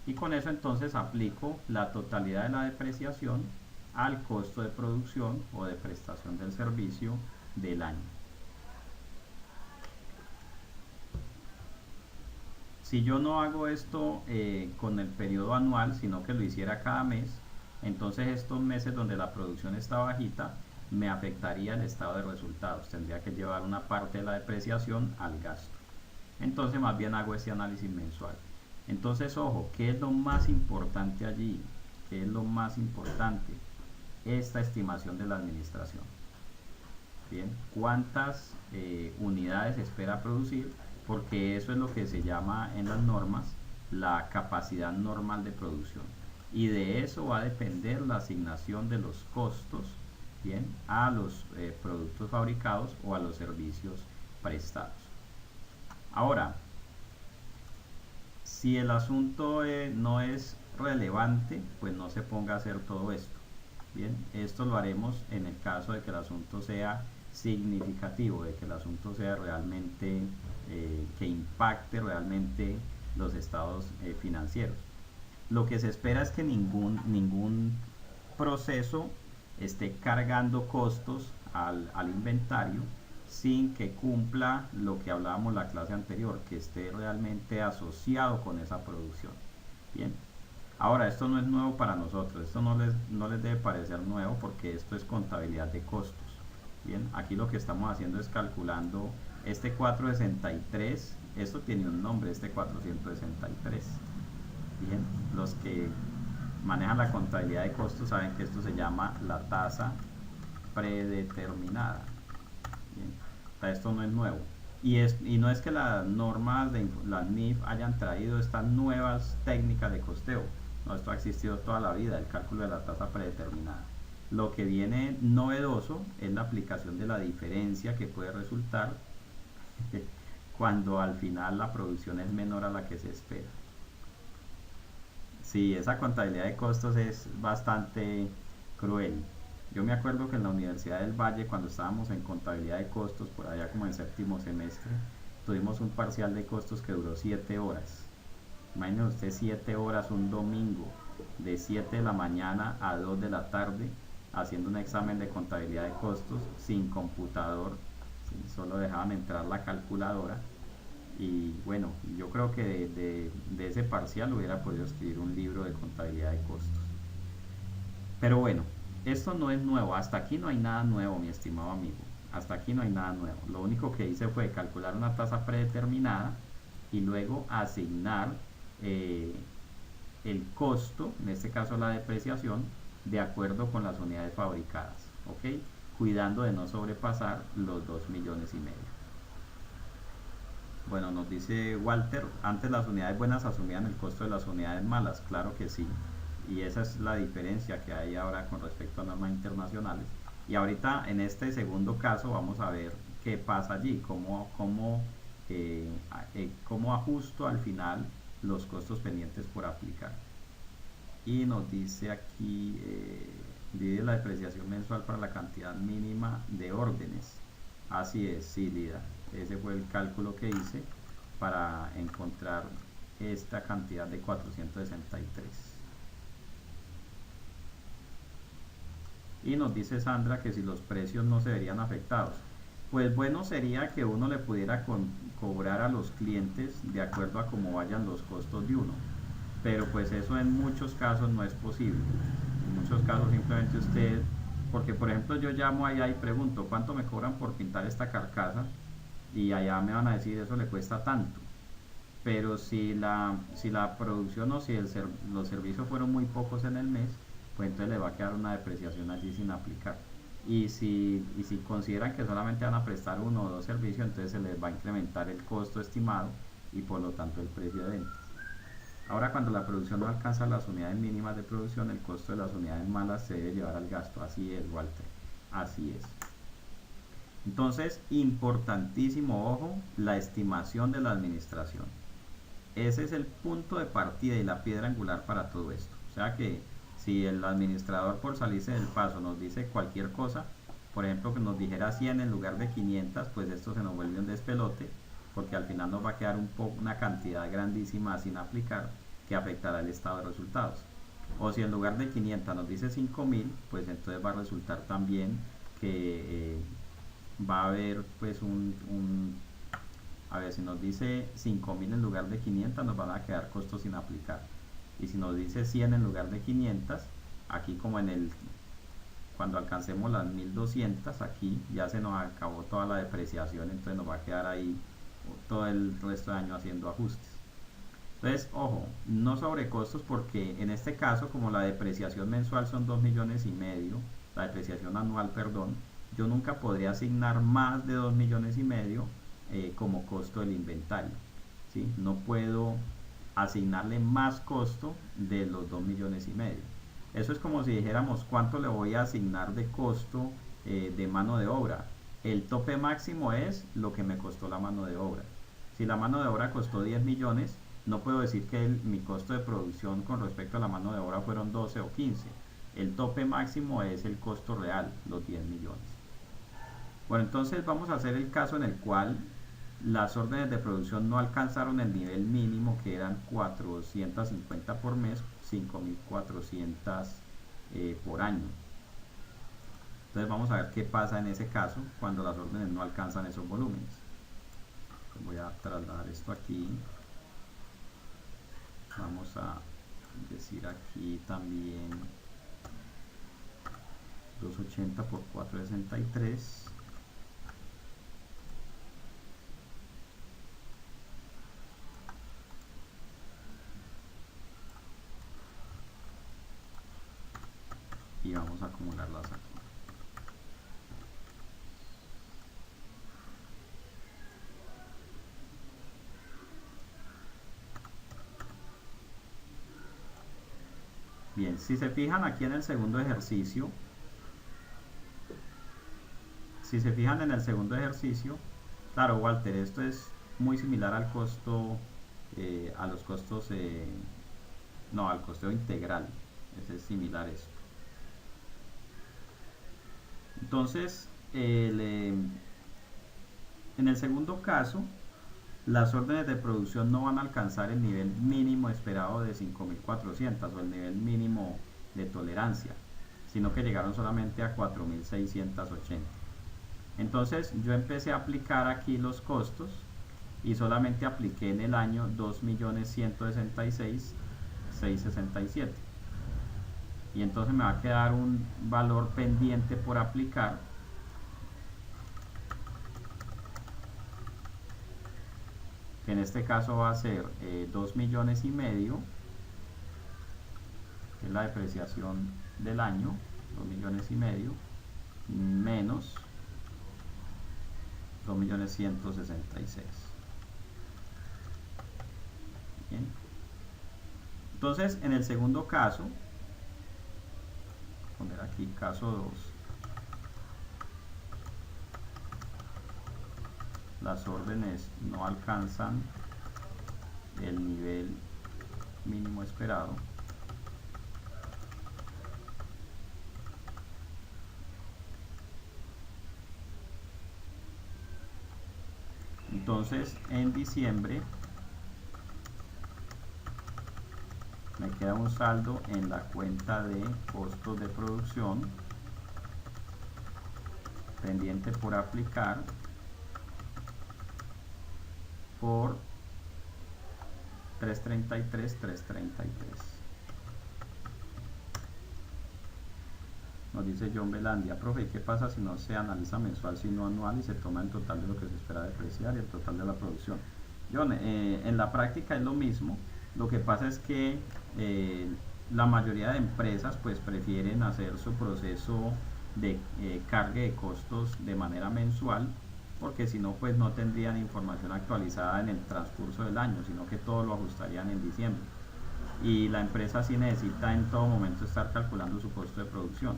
Y con eso entonces aplico la totalidad de la depreciación al costo de producción o de prestación del servicio del año. Si yo no hago esto con el periodo anual, sino que lo hiciera cada mes, entonces estos meses donde la producción está bajita, me afectaría el estado de resultados. Tendría que llevar una parte de la depreciación al gasto. Entonces más bien hago este análisis mensual. Entonces, ojo, ¿qué es lo más importante allí? ¿Qué es lo más importante? Esta estimación de la administración. Bien, ¿cuántas unidades espera producir? Porque eso es lo que se llama en las normas la capacidad normal de producción. Y de eso va a depender la asignación de los costos, bien, a los productos fabricados o a los servicios prestados. Ahora, si el asunto no es relevante, pues no se ponga a hacer todo esto. Bien, esto lo haremos en el caso de que el asunto sea significativo, de que el asunto sea realmente, que impacte realmente los estados financieros. Lo que se espera es que ningún proceso esté cargando costos al inventario sin que cumpla lo que hablábamos la clase anterior, que esté realmente asociado con esa producción. Bien, ahora esto no es nuevo para nosotros, esto no les debe parecer nuevo porque esto es contabilidad de costos. Bien, aquí lo que estamos haciendo es calculando este 463, esto tiene un nombre, este 463. Bien, los que manejan la contabilidad de costos saben que esto se llama la tasa predeterminada. Bien, esto no es nuevo. Y no es que las normas de las NIF hayan traído estas nuevas técnicas de costeo. No, esto ha existido toda la vida, el cálculo de la tasa predeterminada. Lo que viene novedoso es la aplicación de la diferencia que puede resultar cuando al final la producción es menor a la que se espera. Sí, esa contabilidad de costos es bastante cruel. Yo me acuerdo que en la Universidad del Valle, cuando estábamos en contabilidad de costos, por allá como en séptimo semestre, tuvimos un parcial de costos que duró 7 horas. Imagínese usted 7 horas un domingo, de 7 de la mañana a 2 de la tarde, haciendo un examen de contabilidad de costos sin computador, solo dejaban entrar la calculadora. Y bueno, yo creo que de ese parcial hubiera podido escribir un libro de contabilidad de costos. Pero bueno, esto no es nuevo, hasta aquí no hay nada nuevo, mi estimado amigo. Hasta aquí no hay nada nuevo. Lo único que hice fue calcular una tasa predeterminada y luego asignar el costo, en este caso la depreciación, de acuerdo con las unidades fabricadas, ¿ok? Cuidando de no sobrepasar los 2,5 millones. Bueno, nos dice Walter, antes las unidades buenas asumían el costo de las unidades malas, claro que sí, y esa es la diferencia que hay ahora con respecto a normas internacionales. Y ahorita en este segundo caso vamos a ver qué pasa allí, cómo ajusto al final los costos pendientes por aplicar. Y nos dice aquí, divide la depreciación mensual para la cantidad mínima de órdenes. Así es, sí, Lida. Ese fue el cálculo que hice para encontrar esta cantidad de 463. Y nos dice Sandra que si los precios no se verían afectados. Pues bueno sería que uno le pudiera cobrar a los clientes de acuerdo a cómo vayan los costos de uno. Pero pues eso en muchos casos no es posible. En muchos casos simplemente usted, porque por ejemplo yo llamo allá y pregunto ¿cuánto me cobran por pintar esta carcasa? Y allá me van a decir eso le cuesta tanto. Pero si la producción o si los servicios fueron muy pocos en el mes, pues entonces le va a quedar una depreciación allí sin aplicar. Y si consideran que solamente van a prestar uno o dos servicios, entonces se les va a incrementar el costo estimado y por lo tanto el precio de venta. Ahora cuando la producción no alcanza las unidades mínimas de producción, el costo de las unidades malas se debe llevar al gasto. Así es, Walter, así es. Entonces, importantísimo, ojo, la estimación de la administración. Ese es el punto de partida y la piedra angular para todo esto. O sea que si el administrador por salirse del paso nos dice cualquier cosa, por ejemplo que nos dijera 100 en lugar de 500, pues esto se nos vuelve un despelote, porque al final nos va a quedar una cantidad grandísima sin aplicar que afectará el estado de resultados. O si en lugar de 500 nos dice 5000, pues entonces va a resultar también que va a haber pues a ver, si nos dice 5000 en lugar de 500 nos van a quedar costos sin aplicar. Y si nos dice 100 en lugar de 500, aquí como cuando alcancemos las 1200, aquí ya se nos acabó toda la depreciación, entonces nos va a quedar ahí todo el resto de año haciendo ajustes. Entonces, ojo, no sobrecostos porque en este caso, como la depreciación mensual son 2,5 millones, la depreciación anual, perdón, yo nunca podría asignar más de 2,5 millones como costo del inventario, ¿sí? No puedo asignarle más costo de los 2,5 millones. Eso es como si dijéramos cuánto le voy a asignar de costo de mano de obra. El tope máximo es lo que me costó la mano de obra. Si la mano de obra costó 10 millones, no puedo decir que mi costo de producción con respecto a la mano de obra fueron 12 o 15. El tope máximo es el costo real, los 10 millones. Bueno, entonces vamos a hacer el caso en el cual las órdenes de producción no alcanzaron el nivel mínimo, que eran 450 por mes, 5400 por año. Entonces vamos a ver qué pasa en ese caso cuando las órdenes no alcanzan esos volúmenes. Voy a trasladar esto aquí. Vamos a decir aquí también 280 por 463. Y vamos a acumularlas aquí. Bien, si se fijan aquí en el segundo ejercicio, claro, Walter, esto es muy similar al costo, a los costos, no, al costeo integral, es similar esto. Entonces, en el segundo caso, las órdenes de producción no van a alcanzar el nivel mínimo esperado de 5400 o el nivel mínimo de tolerancia, sino que llegaron solamente a 4680. Entonces yo empecé a aplicar aquí los costos y solamente apliqué en el año 2.166.667, y entonces me va a quedar un valor pendiente por aplicar que en este caso va a ser 2,5 millones, que es la depreciación del año, 2,5 millones menos 2.166.000. Bien. Entonces, en el segundo caso, poner aquí caso 2, las órdenes no alcanzan el nivel mínimo esperado. Entonces, en diciembre me queda un saldo en la cuenta de costos de producción pendiente por aplicar por 333. Nos dice John Belandia: profe, ¿qué pasa si no se analiza mensual sino anual y se toma el total de lo que se espera depreciar y el total de la producción? John, en la práctica es lo mismo. Lo que pasa es que la mayoría de empresas pues prefieren hacer su proceso de cargue de costos de manera mensual, porque si no pues no tendrían información actualizada en el transcurso del año, sino que todo lo ajustarían en diciembre, y la empresa sí necesita en todo momento estar calculando su costo de producción.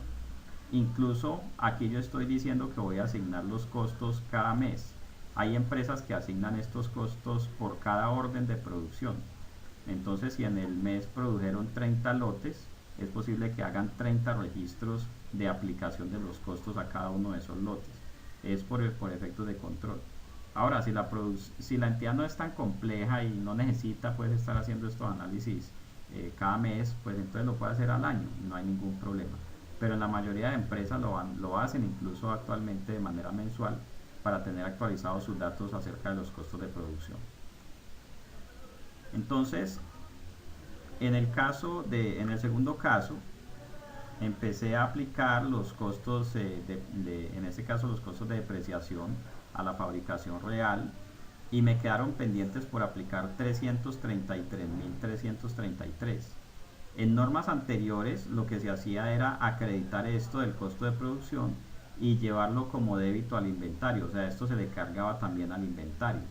Incluso aquí yo estoy diciendo que voy a asignar los costos cada mes. Hay empresas que asignan estos costos por cada orden de producción. Entonces, si en el mes produjeron 30 lotes, es posible que hagan 30 registros de aplicación de los costos a cada uno de esos lotes. Es por efectos de control. Ahora, si la entidad no es tan compleja y no necesita pues estar haciendo estos análisis cada mes, pues entonces lo puede hacer al año, no hay ningún problema. Pero en la mayoría de empresas lo hacen incluso actualmente de manera mensual, para tener actualizados sus datos acerca de los costos de producción. Entonces, en el segundo caso, empecé a aplicar los costos, en este caso los costos de depreciación a la fabricación real, y me quedaron pendientes por aplicar 333.333. En normas anteriores lo que se hacía era acreditar esto del costo de producción y llevarlo como débito al inventario, o sea, esto se le cargaba también al inventario.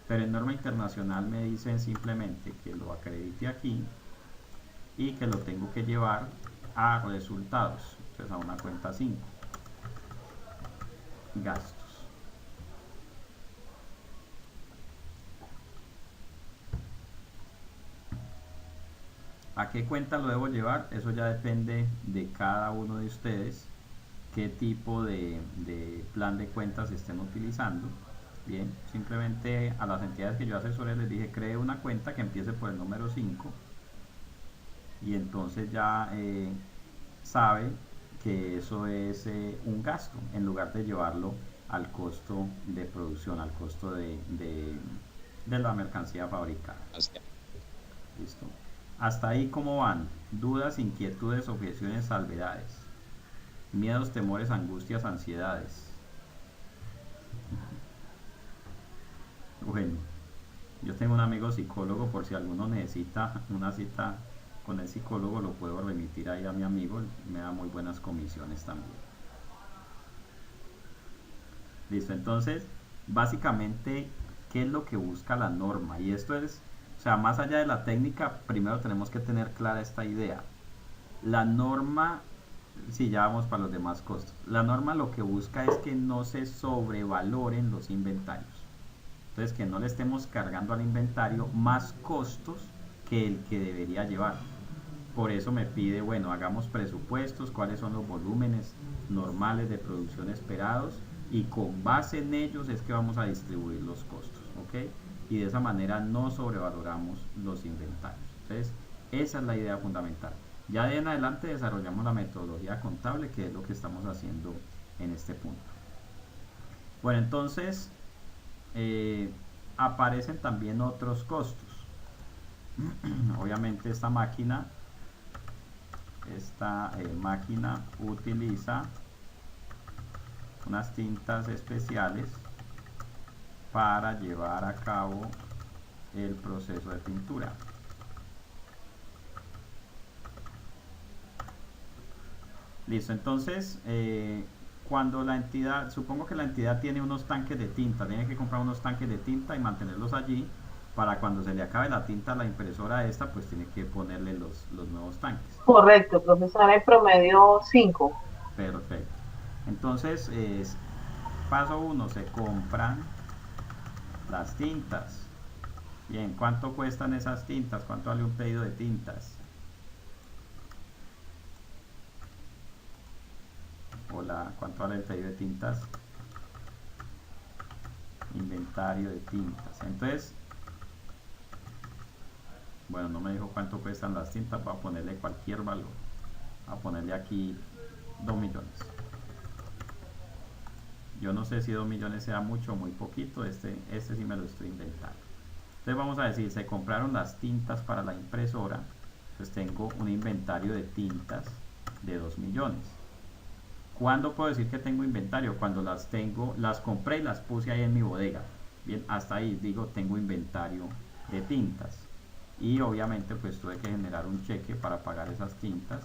Pero en norma internacional me dicen simplemente que lo acredite aquí y que lo tengo que llevar a resultados, entonces a una cuenta 5, gastos. ¿A qué cuenta lo debo llevar? Eso ya depende de cada uno de ustedes, qué tipo de plan de cuentas estén utilizando. Bien, simplemente a las entidades que yo asesoré les dije: cree una cuenta que empiece por el número 5, y entonces ya sabe que eso es un gasto en lugar de llevarlo al costo de producción, al costo de la mercancía fabricada. ¿Listo? Hasta ahí, ¿cómo van? Dudas, inquietudes, objeciones, salvedades. Miedos, temores, angustias, ansiedades. Bueno, yo tengo un amigo psicólogo, por si alguno necesita una cita con el psicólogo, lo puedo remitir ahí a mi amigo, me da muy buenas comisiones también. Listo, entonces, básicamente, ¿qué es lo que busca la norma? Y esto es, o sea, más allá de la técnica, primero tenemos que tener clara esta idea. La norma, si ya vamos para los demás costos, la norma lo que busca es que no se sobrevaloren los inventarios. Entonces, que no le estemos cargando al inventario más costos que el que debería llevar. Por eso me pide, bueno, hagamos presupuestos, cuáles son los volúmenes normales de producción esperados, y con base en ellos es que vamos a distribuir los costos, ¿ok? Y de esa manera no sobrevaloramos los inventarios. Entonces, esa es la idea fundamental. Ya de en adelante desarrollamos la metodología contable, que es lo que estamos haciendo en este punto. Bueno, entonces aparecen también otros costos. Obviamente esta máquina utiliza unas tintas especiales para llevar a cabo el proceso de pintura. Listo, entonces cuando la entidad, supongo que la entidad tiene unos tanques de tinta, tiene que comprar unos tanques de tinta y mantenerlos allí para cuando se le acabe la tinta a la impresora esta, pues tiene que ponerle los nuevos tanques. Correcto, profesor, en promedio 5. Perfecto. Entonces, paso 1, se compran las tintas. Bien, ¿cuánto cuestan esas tintas? ¿Cuánto vale un pedido de tintas? Hola, ¿cuánto vale el pedido de tintas? Inventario de tintas. Entonces, bueno, no me dijo cuánto cuestan las tintas, voy a ponerle cualquier valor. Voy a ponerle aquí 2 millones. Yo no sé si 2 millones sea mucho o muy poquito, este sí me lo estoy inventando. Entonces vamos a decir, se compraron las tintas para la impresora, pues tengo un inventario de tintas de 2 millones. ¿Cuándo puedo decir que tengo inventario? Cuando las compré y las puse ahí en mi bodega. Bien, hasta ahí digo tengo inventario de tintas. Y obviamente pues tuve que generar un cheque para pagar esas tintas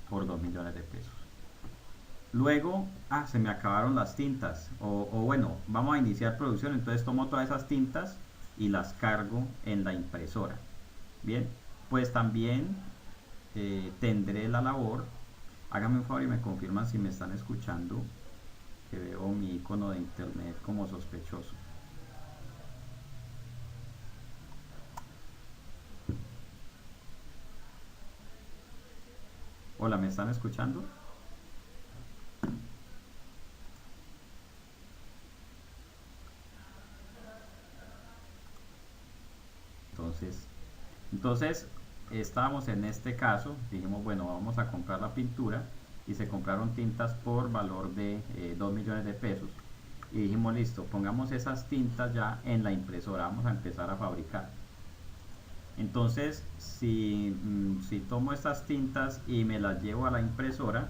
por 2 millones de pesos. Luego, se me acabaron las tintas, o bueno, vamos a iniciar producción, entonces tomo todas esas tintas y las cargo en la impresora. Bien, pues también tendré la labor, háganme un favor y me confirman si me están escuchando, que veo mi icono de internet como sospechoso. Hola, ¿me están escuchando? Entonces estábamos en este caso, dijimos bueno, vamos a comprar la pintura y se compraron tintas por valor de 2 millones de pesos y dijimos listo, pongamos esas tintas ya en la impresora, vamos a empezar a fabricar. Entonces si tomo estas tintas y me las llevo a la impresora,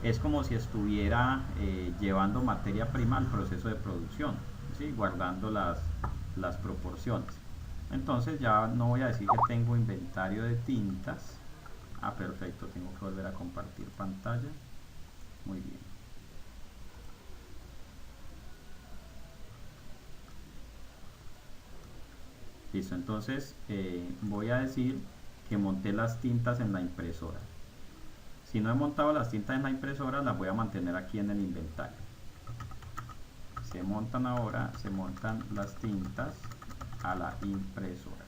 es como si estuviera llevando materia prima al proceso de producción, ¿sí? Guardando las proporciones. Entonces ya no voy a decir que tengo inventario de tintas. Perfecto, tengo que volver a compartir pantalla. Muy bien. Listo, entonces voy a decir que monté las tintas en la impresora. Si no he montado las tintas en la impresora, las voy a mantener aquí en el inventario. Se montan ahora, se montan las tintas a la impresora.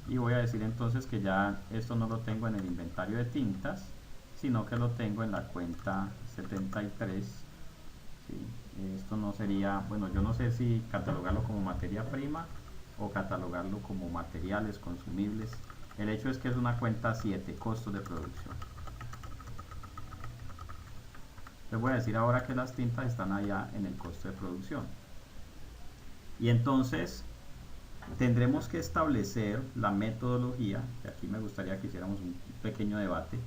Y voy a decir entonces que ya esto no lo tengo en el inventario de tintas, sino que lo tengo en la cuenta 73. ¿Sí? Esto no sería, bueno, yo no sé si catalogarlo como materia prima o catalogarlo como materiales consumibles. El hecho es que es una cuenta 7, costos de producción. Les voy a decir ahora que las tintas están allá en el costo de producción. Y entonces tendremos que establecer la metodología, que aquí me gustaría que hiciéramos un pequeño debate,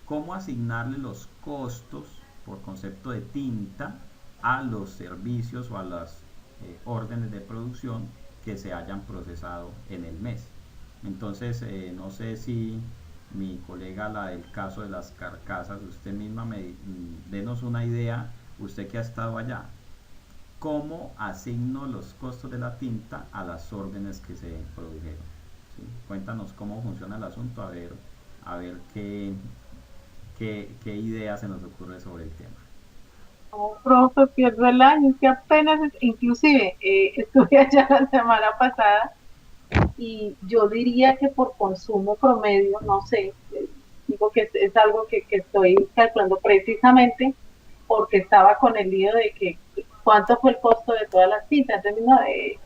cómo asignarle los costos por concepto de tinta a los servicios o a las órdenes de producción que se hayan procesado en el mes. Entonces, no sé si mi colega, la del caso de las carcasas, usted misma denos una idea, usted que ha estado allá, cómo asigno los costos de la tinta a las órdenes que se produjeron. ¿Sí? Cuéntanos cómo funciona el asunto, a ver qué idea se nos ocurre sobre el tema. Como profe, pierdo el año, es que apenas, inclusive, estuve allá la semana pasada y yo diría que por consumo promedio, no sé, digo que es algo que estoy calculando precisamente porque estaba con el lío de que cuánto fue el costo de todas las tintas. Entonces, no,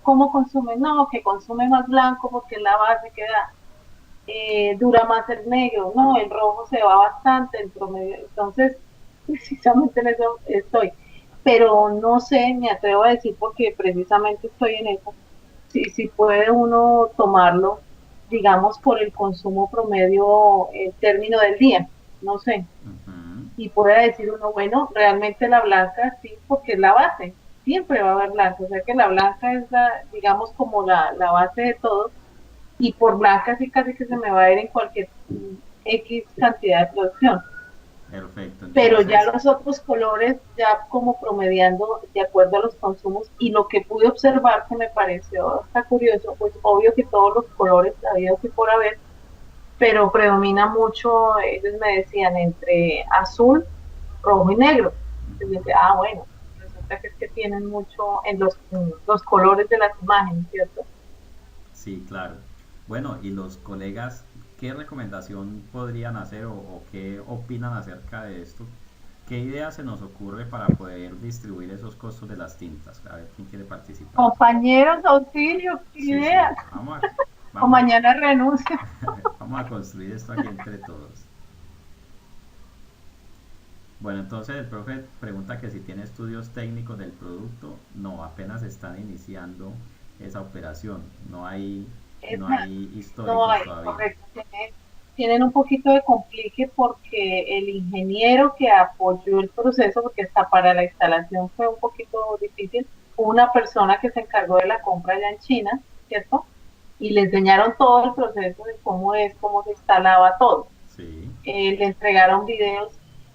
¿cómo consume? No, que consume más blanco porque es la base que da. Dura más el negro, no, el rojo se va bastante en promedio. Entonces, precisamente en eso estoy. Pero no sé, me atrevo a decir porque precisamente estoy en eso. Si puede uno tomarlo, digamos, por el consumo promedio en término del día, no sé. Ujú. Y puede decir uno, bueno, realmente la blanca sí, porque es la base, siempre va a haber blanca, o sea que la blanca es la, digamos, como la base de todo, y por blanca sí casi que se me va a ir en cualquier X cantidad de producción. Perfecto, Pero ya entonces, los otros colores, ya como promediando de acuerdo a los consumos, y lo que pude observar que me pareció hasta curioso, pues obvio que todos los colores había que por haber, pero predomina mucho, ellos me decían, entre azul, rojo y negro. Entonces yo decía, bueno, resulta que es que tienen mucho en los colores de las imágenes, ¿cierto? sí, claro. Bueno, y los colegas, ¿qué recomendación podrían hacer o qué opinan acerca de esto? ¿Qué idea se nos ocurre para poder distribuir esos costos de las tintas? A ver quién quiere participar. Compañeros, auxilio, qué Sí, sí, idea. O vamos, mañana renuncio. vamos a construir esto aquí entre todos. Bueno, entonces el profe pregunta que si tiene estudios técnicos del producto. No, apenas están iniciando esa operación. No hay No históricos hay, todavía. correcto. Tienen un poquito de complique porque el ingeniero que apoyó el proceso, porque hasta para la instalación fue un poquito difícil, una persona que se encargó de la compra allá en China, ¿cierto? Y le enseñaron todo el proceso de cómo es, cómo se instalaba todo. Sí. Le entregaron videos,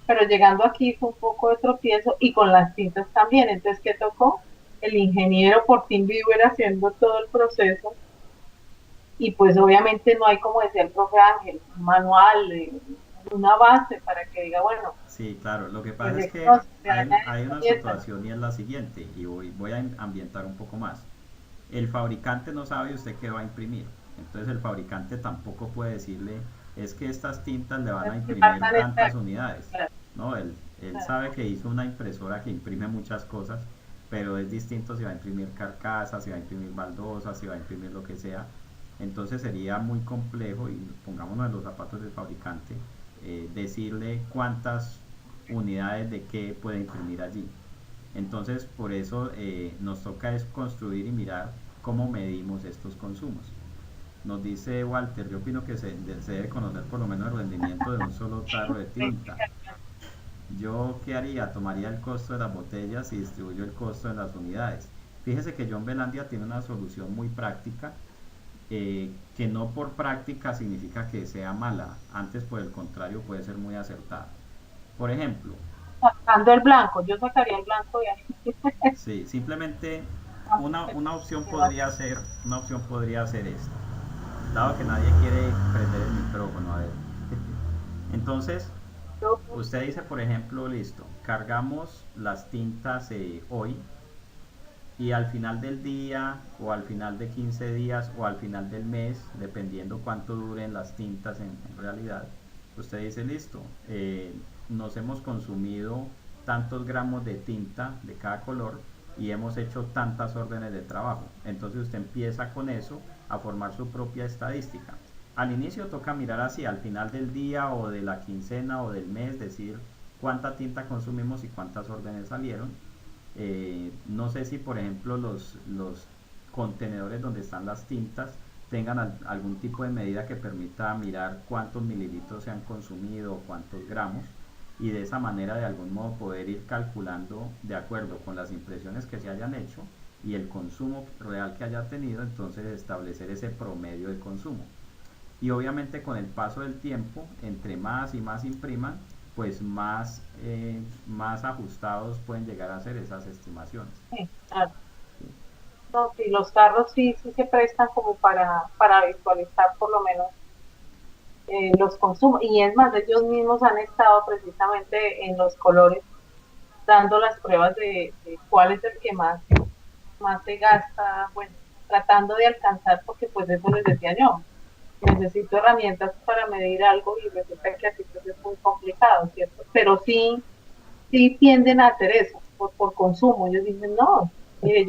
pero llegando aquí fue un poco de tropiezo y con las tintas también. Entonces, ¿qué tocó? El ingeniero por TeamViewer haciendo todo el proceso y pues obviamente no hay, como decía el profe Ángel, un manual, una base para que diga, bueno, Sí, claro. Lo que el pasa es proyecto que no se haga hay esto una y esto. situación y es la siguiente, y voy a ambientar un poco más. El fabricante no sabe usted qué va a imprimir. Entonces el fabricante tampoco puede decirle, es que estas tintas le van a imprimir tantas unidades. Claro, No, él sabe que hizo una impresora que imprime muchas cosas, pero es distinto si va a imprimir carcasas, si va a imprimir baldosas, si va a imprimir lo que sea. Entonces sería muy complejo, y pongámonos en los zapatos del fabricante, decirle cuántas unidades de qué puede imprimir allí. Entonces, por eso nos toca es construir y mirar cómo medimos estos consumos. Nos dice Walter, yo opino que se debe conocer por lo menos el rendimiento de un solo tarro de tinta. Yo, ¿qué haría? Tomaría el costo de las botellas y distribuyo el costo en las unidades. Fíjese que John Belandia tiene una solución muy práctica, que no por práctica significa que sea mala, antes por el contrario puede ser muy acertada. Por ejemplo, sacando el blanco, yo sacaría el blanco de ahí. sí, simplemente una opción podría ser esta, dado que nadie quiere prender el micrófono, a ver. Entonces, Yo, usted dice, por ejemplo, listo, cargamos las tintas hoy, y al final del día o al final de 15 días o al final del mes, dependiendo cuánto duren las tintas en realidad, usted dice, listo, nos hemos consumido tantos gramos de tinta de cada color, y hemos hecho tantas órdenes de trabajo. Entonces usted empieza con eso a formar su propia estadística. Al inicio toca mirar así, al final del día o de la quincena o del mes, decir cuánta tinta consumimos y cuántas órdenes salieron. No sé si por ejemplo los contenedores donde están las tintas tengan algún tipo de medida que permita mirar cuántos mililitros se han consumido o cuántos gramos, y de esa manera de algún modo poder ir calculando de acuerdo con las impresiones que se hayan hecho y el consumo real que haya tenido, entonces establecer ese promedio de consumo. Y obviamente con el paso del tiempo, entre más y más impriman, pues más ajustados pueden llegar a ser esas estimaciones. Sí, claro. No, sí, los carros sí, sí se prestan como para visualizar por lo menos los consumos. Y es más, ellos mismos han estado precisamente en los colores dando las pruebas de cuál es el que más se gasta, bueno, tratando de alcanzar, porque pues eso les decía yo, necesito herramientas para medir algo y resulta que así pues es muy complicado, ¿cierto? Pero sí, sí tienden a hacer eso, por consumo. Ellos dicen, no, mire,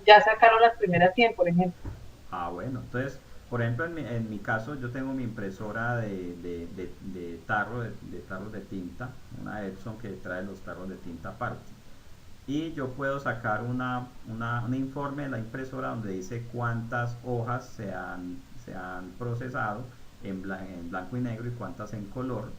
ya sacaron las primeras 100, por ejemplo. Ah, bueno, entonces, por ejemplo, en mi caso, yo tengo mi impresora de tarros de tinta, una Epson que trae los tarros de tinta aparte. Y yo puedo sacar un informe de la impresora donde dice cuántas hojas se han procesado en blanco y negro y cuántas en color,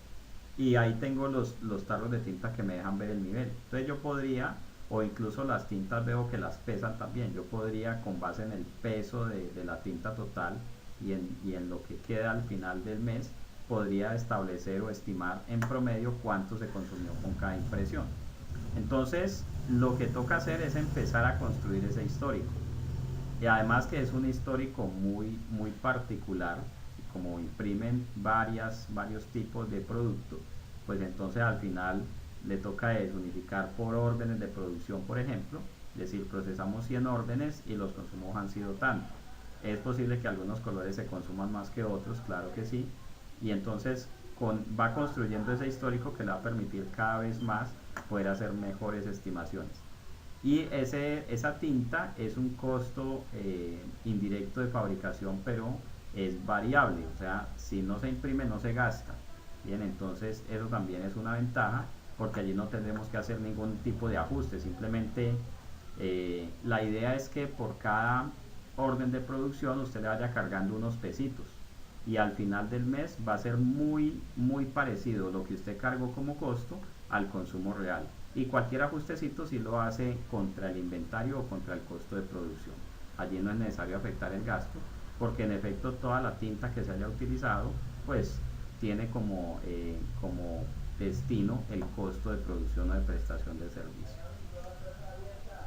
y ahí tengo los tarros de tinta que me dejan ver el nivel. Entonces yo podría, o incluso las tintas veo que las pesan también, yo podría con base en el peso de la tinta total y en lo que queda al final del mes, podría establecer o estimar en promedio cuánto se consumió con cada impresión. Entonces lo que toca hacer es empezar a construir ese histórico, y además que es un histórico muy particular. Como imprimen varios tipos de productos, pues entonces al final le toca unificar por órdenes de producción, por ejemplo, es decir, procesamos 100 órdenes y los consumos han sido tanto. Es posible que algunos colores se consuman más que otros, claro que sí, y entonces va construyendo ese histórico que le va a permitir cada vez más poder hacer mejores estimaciones. Y esa tinta es un costo indirecto de fabricación, pero es variable, o sea, si no se imprime no se gasta. Bien, entonces eso también es una ventaja, porque allí no tendremos que hacer ningún tipo de ajuste, simplemente la idea es que por cada orden de producción usted le vaya cargando unos pesitos, y al final del mes va a ser muy parecido lo que usted cargó como costo al consumo real, y cualquier ajustecito si lo hace contra el inventario o contra el costo de producción. Allí no es necesario afectar el gasto, porque en efecto toda la tinta que se haya utilizado pues tiene como destino el costo de producción o de prestación de servicio.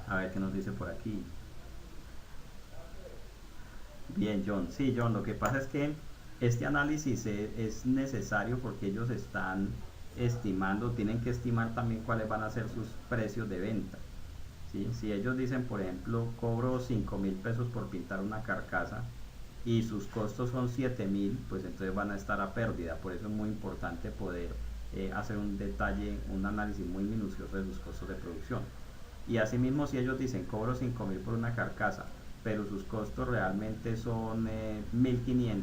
A ver qué nos dice por aquí. Bien, John. Sí, John, lo que pasa es que este análisis es necesario porque ellos están estimando, tienen que estimar también cuáles van a ser sus precios de venta. ¿Sí? Si ellos dicen, por ejemplo, cobro 5.000 pesos por pintar una carcasa y sus costos son 7.000, pues entonces van a estar a pérdida. Por eso es muy importante poder hacer un análisis muy minucioso de sus costos de producción. Y asimismo, si ellos dicen cobro 5.000 por una carcasa, pero sus costos realmente son 1.500,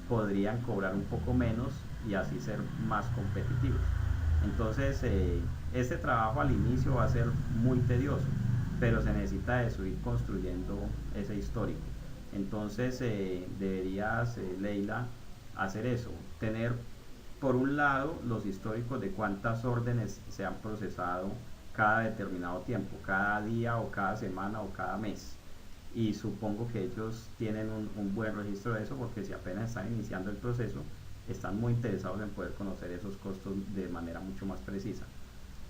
podrían cobrar un poco menos y así ser más competitivos. Entonces, este trabajo al inicio va a ser muy tedioso, pero se necesita eso, ir construyendo ese histórico. Entonces, deberías, Leila, hacer eso, tener por un lado los históricos de cuántas órdenes se han procesado cada determinado tiempo, cada día o cada semana o cada mes. Y supongo que ellos tienen un buen registro de eso, porque si apenas están iniciando el proceso, están muy interesados en poder conocer esos costos de manera mucho más precisa.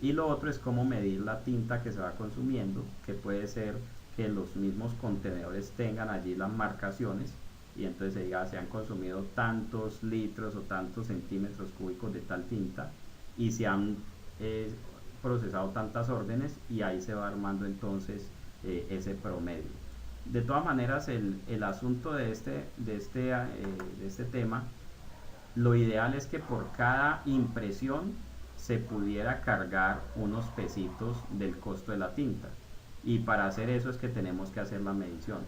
Y lo otro es cómo medir la tinta que se va consumiendo, que puede ser que los mismos contenedores tengan allí las marcaciones, y entonces se diga se han consumido tantos litros o tantos centímetros cúbicos de tal tinta, y se han procesado tantas órdenes, y ahí se va armando entonces ese promedio. De todas maneras, el asunto de este tema, lo ideal es que por cada impresión se pudiera cargar unos pesitos del costo de la tinta. y para hacer eso es que tenemos que hacer la medición.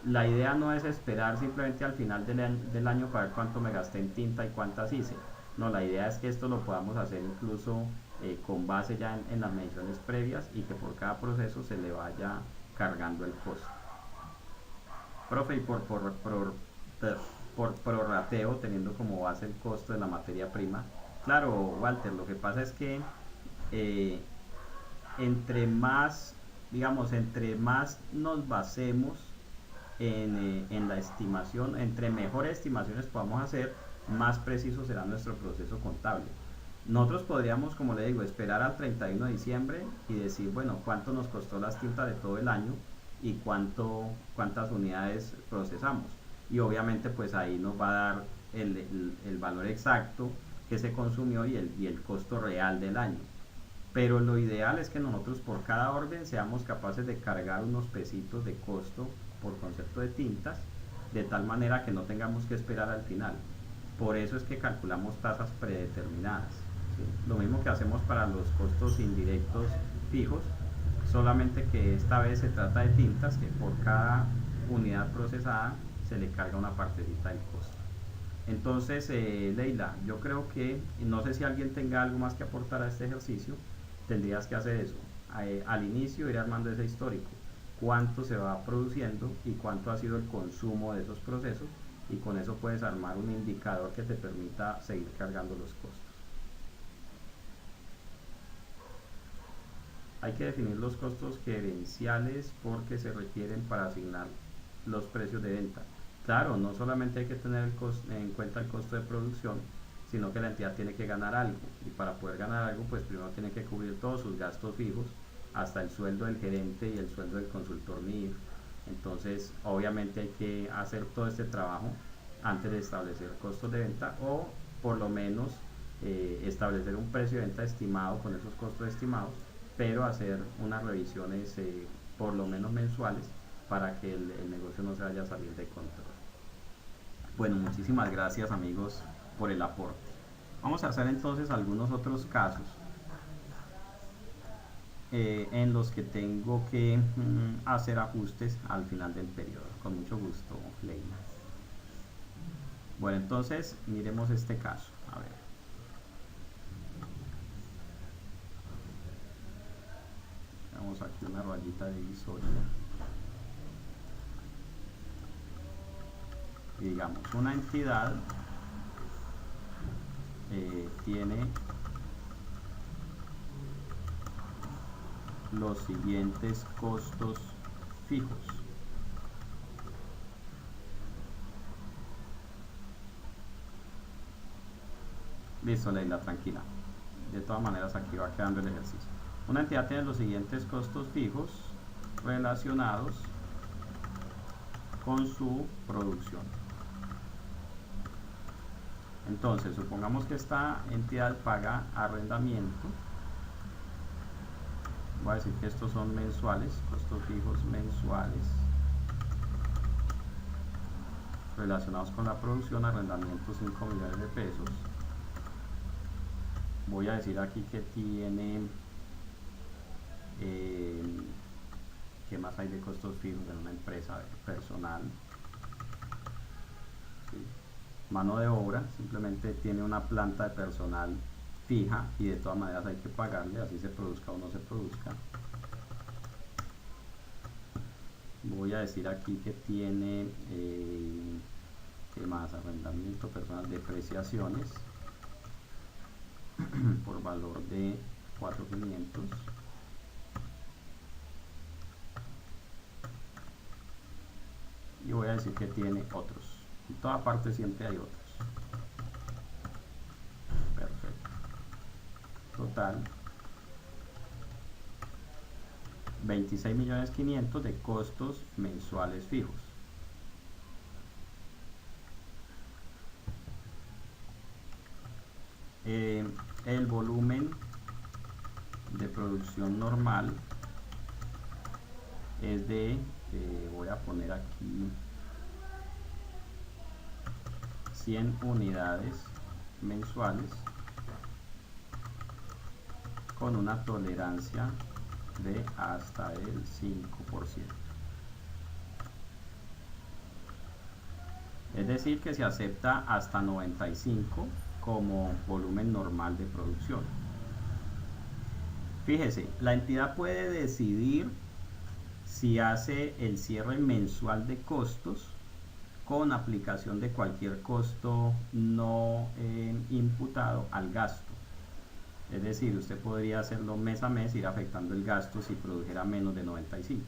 La idea no es esperar simplemente al final del año para ver cuánto me gasté en tinta y cuántas hice. No, la idea es que esto lo podamos hacer incluso con base ya en las mediciones previas y que por cada proceso se le vaya cargando el costo. Profe, y por prorrateo, teniendo como base el costo de la materia prima. Claro, Walter, lo que pasa es que eh, entre más, digamos, entre más nos basemos en la estimación, entre mejores estimaciones podamos hacer, más preciso será nuestro proceso contable. Nosotros podríamos, como le digo, esperar al 31 de diciembre y decir, bueno, cuánto nos costó las tintas de todo el año y cuántas unidades procesamos. Y obviamente pues ahí nos va a dar el valor exacto que se consumió y el costo real del año. Pero lo ideal es que nosotros por cada orden seamos capaces de cargar unos pesitos de costo por concepto de tintas, de tal manera que no tengamos que esperar al final. Por eso es que calculamos tasas predeterminadas, ¿sí? Lo mismo que hacemos para los costos indirectos fijos, solamente que esta vez se trata de tintas que por cada unidad procesada se le carga una partecita del costo. Entonces, Leila, yo creo que, no sé si alguien tenga algo más que aportar a este ejercicio, tendrías que hacer eso. Al inicio ir armando ese histórico, cuánto se va produciendo y cuánto ha sido el consumo de esos procesos, y con eso puedes armar un indicador que te permita seguir cargando los costos. Hay que definir los costos gerenciales porque se requieren para asignar los precios de venta. Claro, no solamente hay que tener en cuenta el costo de producción, sino que la entidad tiene que ganar algo, y para poder ganar algo pues primero tiene que cubrir todos sus gastos fijos, hasta el sueldo del gerente y el sueldo del consultor MIR. Entonces obviamente hay que hacer todo este trabajo antes de establecer costos de venta, o por lo menos establecer un precio de venta estimado con esos costos estimados, pero hacer unas revisiones por lo menos mensuales para que el negocio no se vaya a salir de control. Bueno, muchísimas gracias amigos por el aporte. Vamos a hacer entonces algunos otros casos en los que tengo que hacer ajustes al final del periodo. Con mucho gusto, Leila. Bueno, entonces miremos este caso. A ver. Vamos aquí una rayita divisoria. Y digamos, una entidad tiene los siguientes costos fijos. Listo, Leila, tranquila. De todas maneras aquí va quedando el ejercicio. Una entidad tiene los siguientes costos fijos relacionados con su producción. Entonces, supongamos que esta entidad paga arrendamiento. Voy a decir que estos son mensuales, costos fijos mensuales relacionados con la producción, arrendamiento 5 millones de pesos. Voy a decir aquí que tiene ¿qué más hay de costos fijos en una empresa? Personal, ¿sí? Mano de obra, simplemente tiene una planta de personal fija y de todas maneras hay que pagarle, así se produzca o no se produzca. Voy a decir aquí que tiene ¿qué más? Arrendamiento personal, depreciaciones por valor de 4.500. Y voy a decir que tiene otros. En toda parte siempre hay otros. Perfecto. Total 26.500.000 de costos mensuales fijos. El volumen de producción normal es de voy a poner aquí 100 unidades mensuales con una tolerancia de hasta el 5%. Es decir, que se acepta hasta 95 como volumen normal de producción. Fíjese, la entidad puede decidir si hace el cierre mensual de costos con aplicación de cualquier costo no imputado al gasto. Es decir, usted podría hacerlo mes a mes, ir afectando el gasto si produjera menos de 95.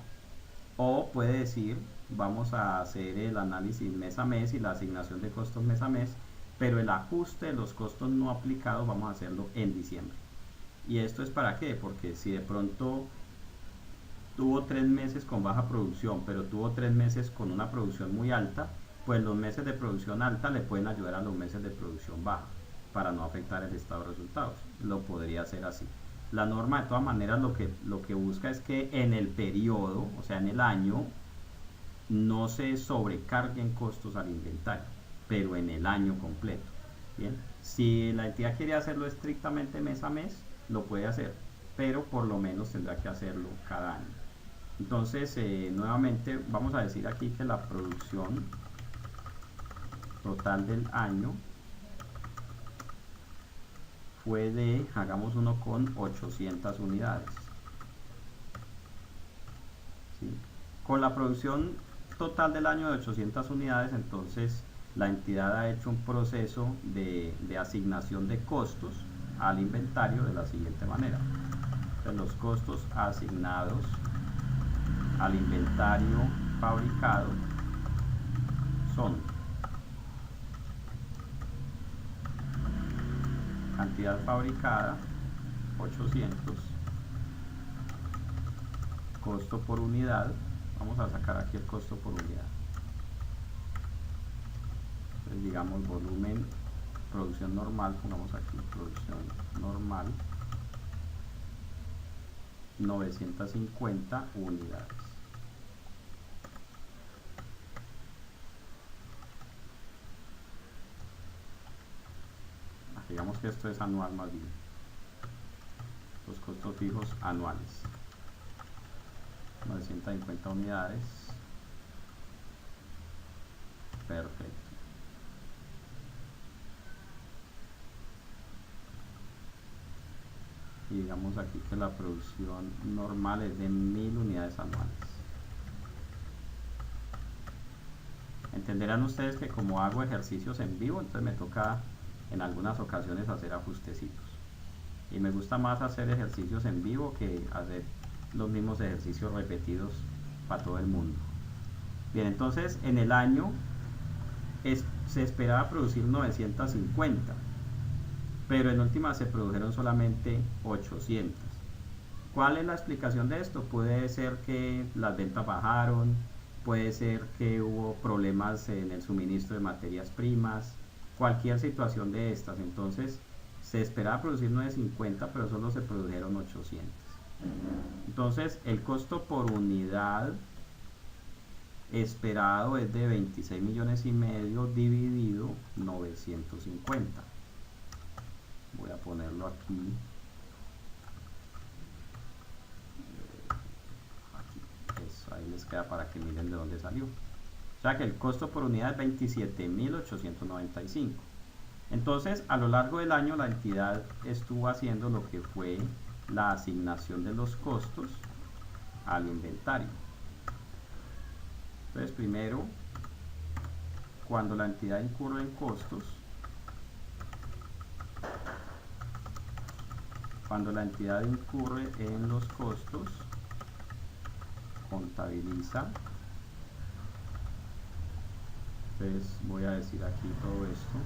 O puede decir, vamos a hacer el análisis mes a mes y la asignación de costos mes a mes, pero el ajuste de los costos no aplicados vamos a hacerlo en diciembre. ¿Y esto es para qué? Porque si de pronto tuvo 3 meses con baja producción, pero tuvo 3 meses con una producción muy alta, pues los meses de producción alta le pueden ayudar a los meses de producción baja para no afectar el estado de resultados. Lo podría hacer así. La norma de todas maneras lo que busca es que en el periodo, o sea en el año, no se sobrecarguen costos al inventario, pero en el año completo. Bien, si la entidad quiere hacerlo estrictamente mes a mes, lo puede hacer, pero por lo menos tendrá que hacerlo cada año. Entonces, nuevamente vamos a decir aquí que la producción total del año fue de, hagamos uno con 800 unidades. ¿Sí? Con la producción total del año de 800 unidades, entonces la entidad ha hecho un proceso de asignación de costos al inventario de la siguiente manera. Entonces, los costos asignados al inventario fabricado son cantidad fabricada 800, costo por unidad, vamos a sacar aquí el costo por unidad. Entonces digamos volumen, producción normal, pongamos aquí producción normal, 950 unidades. Digamos que esto es anual más bien. Los costos fijos anuales. 950 unidades. Perfecto. Y digamos aquí que la producción normal es de 1000 unidades anuales. Entenderán ustedes que como hago ejercicios en vivo, entonces me toca en algunas ocasiones hacer ajustecitos. Y me gusta más hacer ejercicios en vivo que hacer los mismos ejercicios repetidos para todo el mundo. Bien, entonces en el año se esperaba producir 950, pero en última se produjeron solamente 800. ¿Cuál es la explicación de esto? Puede ser que las ventas bajaron, puede ser que hubo problemas en el suministro de materias primas, cualquier situación de estas. Entonces se esperaba producir 950, pero solo se produjeron 800. Entonces el costo por unidad esperado es de 26 millones y medio dividido 950. Voy a ponerlo aquí. Eso ahí les queda para que miren de dónde salió. O sea que el costo por unidad es 27.895. Entonces, a lo largo del año la entidad estuvo haciendo lo que fue la asignación de los costos al inventario. Entonces, primero, cuando la entidad incurre en costos, los costos, contabiliza. Entonces, voy a decir aquí todo esto.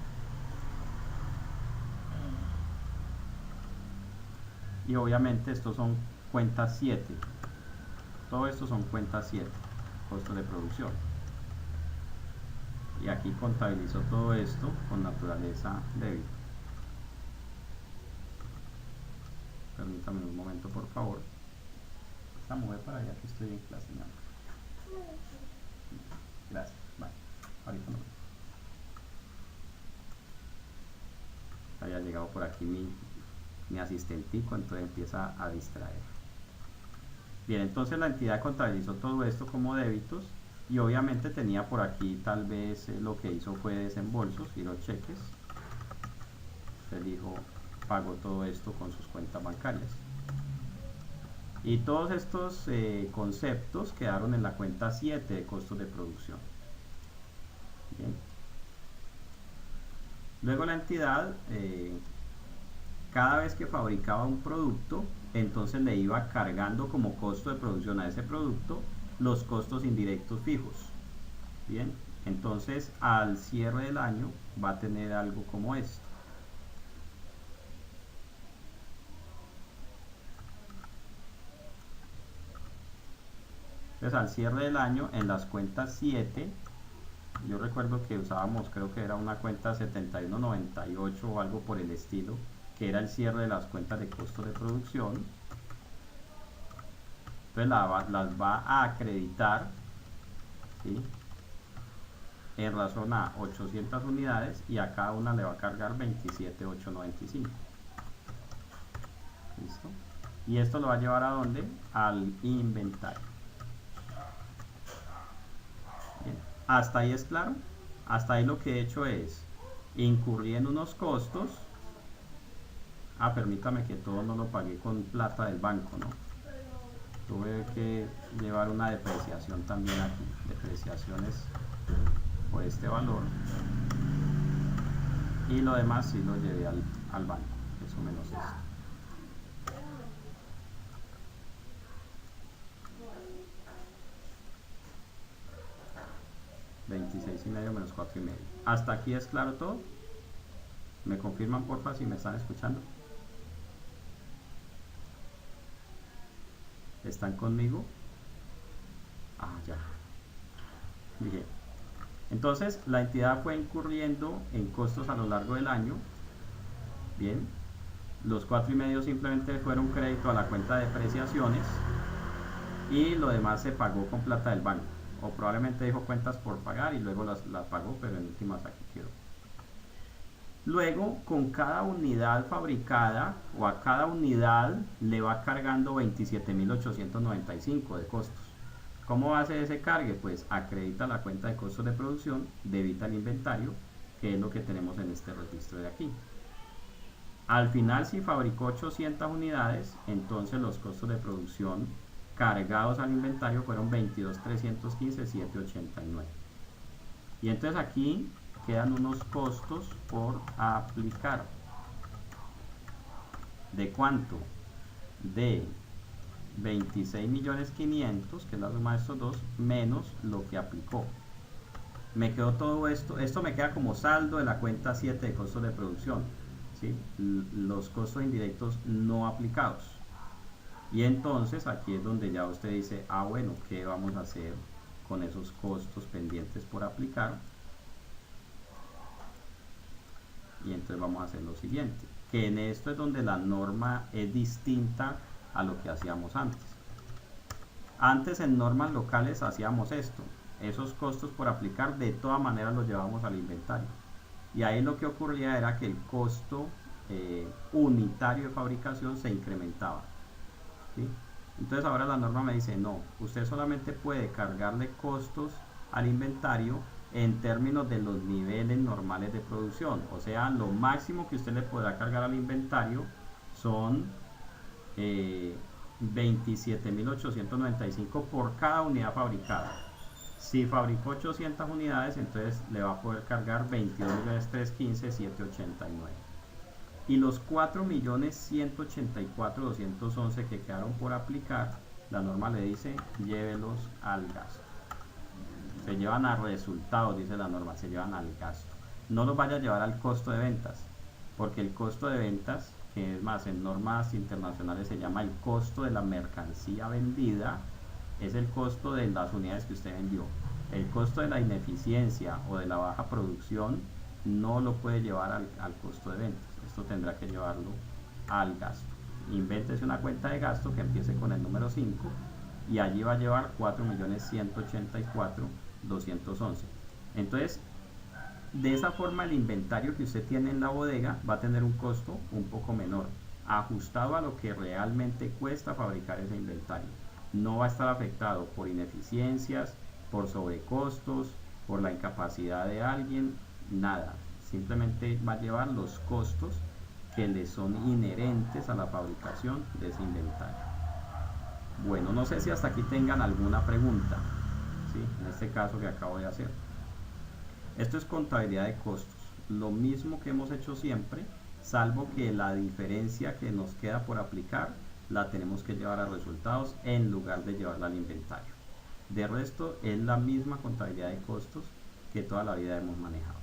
Y obviamente estos son cuentas 7. Todo esto son cuentas 7, costos de producción. Y aquí contabilizo todo esto con naturaleza débito. Permítame un momento, por favor. Vamos a mover para allá que estoy en clase. Gracias. Vale. Ahorita no. Haya llegado por aquí mi asistentico, entonces empieza a distraer. Bien, entonces la entidad contabilizó todo esto como débitos y obviamente tenía por aquí tal vez lo que hizo fue desembolsos, giró cheques. Usted dijo, pagó todo esto con sus cuentas bancarias. Y todos estos conceptos quedaron en la cuenta 7 de costos de producción. Bien. Luego la entidad, cada vez que fabricaba un producto, entonces le iba cargando como costo de producción a ese producto los costos indirectos fijos. Bien, entonces al cierre del año va a tener algo como esto. Entonces al cierre del año en las cuentas 7, yo recuerdo que usábamos, creo que era una cuenta 7198 o algo por el estilo, que era el cierre de las cuentas de costos de producción. Entonces las va a acreditar, ¿sí?, en razón a 800 unidades y a cada una le va a cargar 27,895. ¿Listo? Y esto lo va a llevar ¿a dónde? Al inventario. Bien. ¿Hasta ahí es claro? Hasta ahí lo que he hecho es incurrir en unos costos. Permítame que todo no lo pagué con plata del banco, ¿no? Tuve que llevar una depreciación también aquí. Depreciaciones por este valor. Y lo demás sí lo llevé al banco. Eso menos esto. $26,5 menos $4,5. ¿Hasta aquí es claro todo? ¿Me confirman porfa si me están escuchando? ¿Están conmigo? Ya. Bien. Entonces la entidad fue incurriendo en costos a lo largo del año. Bien. Los 4,5 simplemente fueron crédito a la cuenta de depreciaciones y lo demás se pagó con plata del banco. O probablemente dejó cuentas por pagar y luego las pagó, pero en últimas aquí quedó. Luego, con cada unidad fabricada o a cada unidad le va cargando 27,895 de costos. ¿Cómo hace ese cargue? Pues acredita la cuenta de costos de producción, debita el inventario, que es lo que tenemos en este registro de aquí. Al final, si fabricó 800 unidades, entonces los costos de producción cargados al inventario fueron 22,315,789. Y entonces aquí quedan unos costos por aplicar. ¿De cuánto? De 26,500,000, que es la suma de estos dos, menos lo que aplicó. Me quedó todo esto me queda como saldo de la cuenta 7 de costos de producción, ¿sí? Los costos indirectos no aplicados. Y entonces aquí es donde ya usted dice, bueno, ¿qué vamos a hacer con esos costos pendientes por aplicar? Y entonces vamos a hacer lo siguiente, que en esto es donde la norma es distinta a lo que hacíamos antes. Antes en normas locales hacíamos esto, esos costos por aplicar de todas maneras los llevábamos al inventario. Y ahí lo que ocurría era que el costo unitario de fabricación se incrementaba, ¿sí? Entonces ahora la norma me dice, no, usted solamente puede cargarle costos al inventario en términos de los niveles normales de producción. O sea, lo máximo que usted le podrá cargar al inventario son 27,895 por cada unidad fabricada. Si fabricó 800 unidades, entonces le va a poder cargar 22,315,789. Y los 4,184,211 que quedaron por aplicar, la norma le dice, llévelos al gasto. Se llevan a resultados, dice la norma, se llevan al gasto. No los vaya a llevar al costo de ventas, porque el costo de ventas, que es más, en normas internacionales se llama el costo de la mercancía vendida, es el costo de las unidades que usted vendió. El costo de la ineficiencia o de la baja producción no lo puede llevar al costo de ventas. Esto tendrá que llevarlo al gasto. Invéntese una cuenta de gasto que empiece con el número 5 y allí va a llevar 4,184,211. Entonces, de esa forma el inventario que usted tiene en la bodega va a tener un costo un poco menor, ajustado a lo que realmente cuesta fabricar ese inventario. no va a estar afectado por ineficiencias, por sobrecostos, por la incapacidad de alguien, nada. Simplemente va a llevar los costos que le son inherentes a la fabricación de ese inventario. Bueno, no sé si hasta aquí tengan alguna pregunta, ¿sí? En este caso que acabo de hacer. Esto es contabilidad de costos, lo mismo que hemos hecho siempre, salvo que la diferencia que nos queda por aplicar la tenemos que llevar a resultados en lugar de llevarla al inventario. De resto es la misma contabilidad de costos que toda la vida hemos manejado.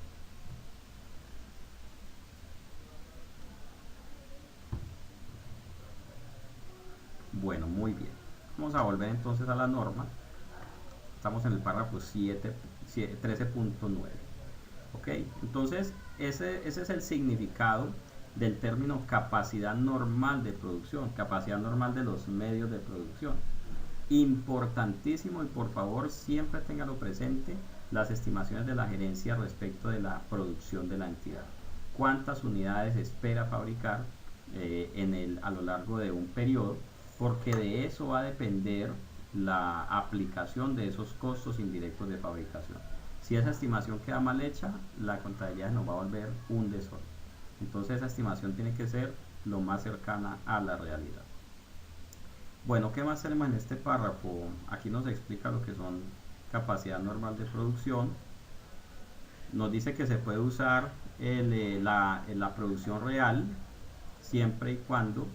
Bueno, muy bien. Vamos a volver entonces a la norma. Estamos en el párrafo 13.9. ¿Ok? Entonces, ese es el significado del término capacidad normal de producción, capacidad normal de los medios de producción. Importantísimo, y por favor siempre téngalo presente, las estimaciones de la gerencia respecto de la producción de la entidad. ¿Cuántas unidades espera fabricar a lo largo de un periodo? Porque de eso va a depender la aplicación de esos costos indirectos de fabricación. Si esa estimación queda mal hecha, la contabilidad nos va a volver un desorden. Entonces esa estimación tiene que ser lo más cercana a la realidad. Bueno, ¿qué más tenemos en este párrafo? Aquí nos explica lo que son capacidad normal de producción. Nos dice que se puede usar la producción real siempre y cuando,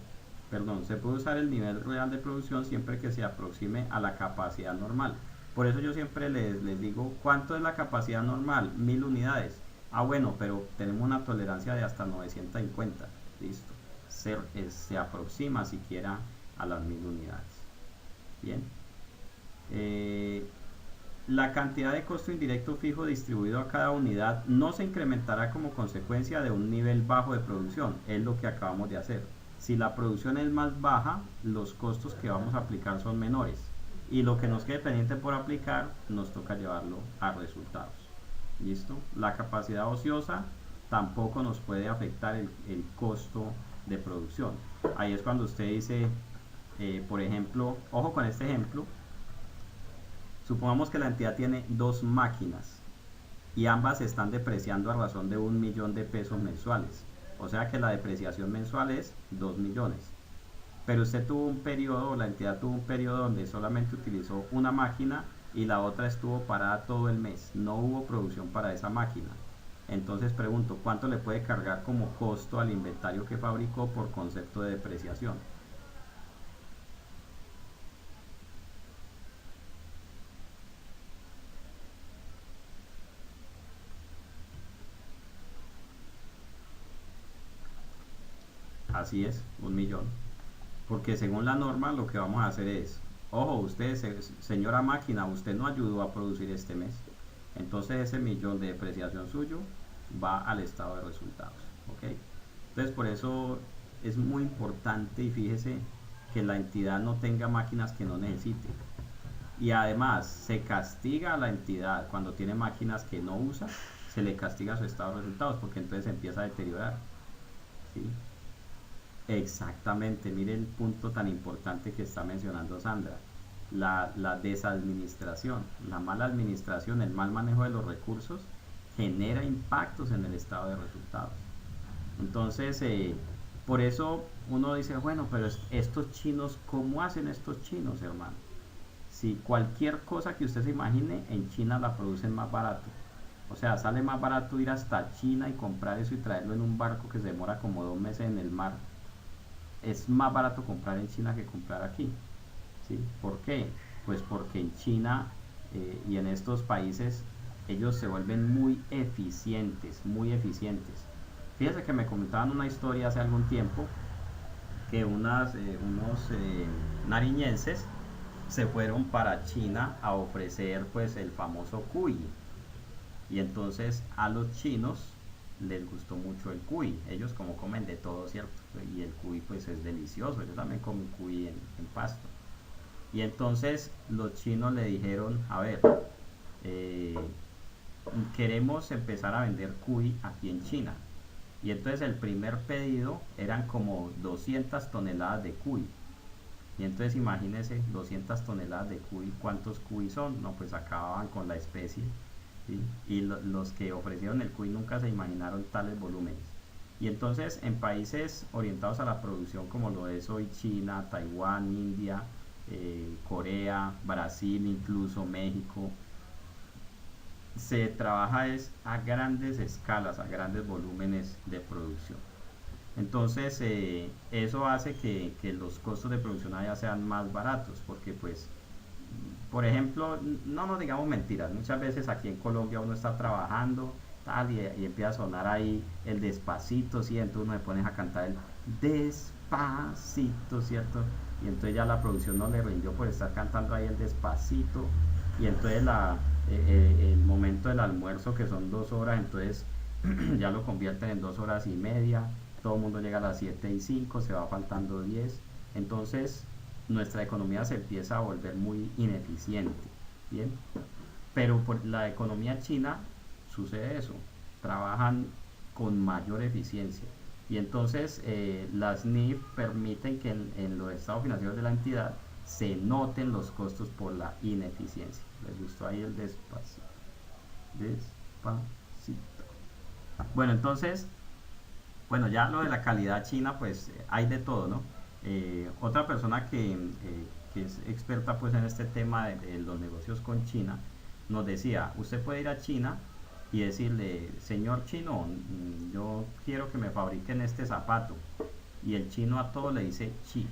se puede usar el nivel real de producción siempre que se aproxime a la capacidad normal. Por eso yo siempre les digo, ¿cuánto es la capacidad normal? 1000 unidades. Ah, bueno, pero tenemos una tolerancia de hasta 950. Listo. Se aproxima siquiera a las 1000 unidades. Bien. La cantidad de costo indirecto fijo distribuido a cada unidad no se incrementará como consecuencia de un nivel bajo de producción. Es lo que acabamos de hacer. Si la producción es más baja, los costos que vamos a aplicar son menores. Y lo que nos quede pendiente por aplicar, nos toca llevarlo a resultados. ¿Listo? La capacidad ociosa tampoco nos puede afectar el costo de producción. Ahí es cuando usted dice, por ejemplo, ojo con este ejemplo, supongamos que la entidad tiene 2 máquinas y ambas se están depreciando a razón de 1.000.000 de pesos mensuales. O sea que la depreciación mensual es 2 millones. Pero usted tuvo un periodo, la entidad tuvo un periodo donde solamente utilizó una máquina y la otra estuvo parada todo el mes. No hubo producción para esa máquina. Entonces pregunto, ¿cuánto le puede cargar como costo al inventario que fabricó por concepto de depreciación? Así es, 1.000.000. Porque según la norma lo que vamos a hacer es, ojo, usted, señora máquina, usted no ayudó a producir este mes. Entonces ese 1.000.000 de depreciación suyo va al estado de resultados. ¿Ok? Entonces por eso es muy importante, y fíjese que la entidad no tenga máquinas que no necesite. Y además se castiga a la entidad cuando tiene máquinas que no usa, se le castiga su estado de resultados porque entonces se empieza a deteriorar. ¿Sí? Exactamente, mire el punto tan importante que está mencionando Sandra. La desadministración, la mala administración, el mal manejo de los recursos genera impactos en el estado de resultados. Entonces, por eso uno dice, bueno, pero estos chinos, ¿cómo hacen estos chinos, hermano? Si cualquier cosa que usted se imagine, en China la producen más barato. O sea, sale más barato ir hasta China y comprar eso y traerlo en un barco que se demora como 2 meses en el mar. Es más barato comprar en China que comprar aquí. ¿Sí? ¿Por qué? Pues porque en China y en estos países ellos se vuelven muy eficientes, muy eficientes. Fíjense que me comentaban una historia hace algún tiempo que unos nariñenses se fueron para China a ofrecer pues el famoso cuy, y entonces a los chinos les gustó mucho el cuy. Ellos como comen de todo, ¿cierto? Y el cuy pues es delicioso. Yo también como cuy en Pasto. Y entonces los chinos le dijeron, a ver, queremos empezar a vender cuy aquí en China. Y entonces el primer pedido eran como 200 toneladas de cuy. Y entonces imagínense 200 toneladas de cuy, ¿cuántos cuy son? No, pues acababan con la especie, ¿sí? Y los que ofrecieron el cuy nunca se imaginaron tales volúmenes. Y entonces en países orientados a la producción como lo es hoy China, Taiwán, India, Corea, Brasil, incluso México, se trabaja es a grandes escalas, a grandes volúmenes de producción. Entonces eso hace que los costos de producción allá sean más baratos, porque pues, por ejemplo, no nos digamos mentiras, muchas veces aquí en Colombia uno está trabajando tal y empieza a sonar ahí el despacito, ¿sí? Entonces uno se pone a cantar el despacito, ¿cierto? Y entonces ya la producción no le rindió por estar cantando ahí el despacito, y entonces el momento del almuerzo, que son 2 horas, entonces ya lo convierten en 2 horas y media, todo el mundo llega a las 7:05, se va faltando 10, entonces nuestra economía se empieza a volver muy ineficiente, ¿bien? Pero por la economía china sucede eso, trabajan con mayor eficiencia, y entonces las NIF permiten que en los estados financieros de la entidad se noten los costos por la ineficiencia. ¿Les gustó ahí el despacito? Despacito. Bueno, entonces, bueno, ya lo de la calidad china, pues hay de todo, ¿no? Otra persona que es experta pues en este tema de los negocios con China, nos decía, usted puede ir a China y decirle, señor chino, yo quiero que me fabriquen este zapato, y el chino a todo le dice chi.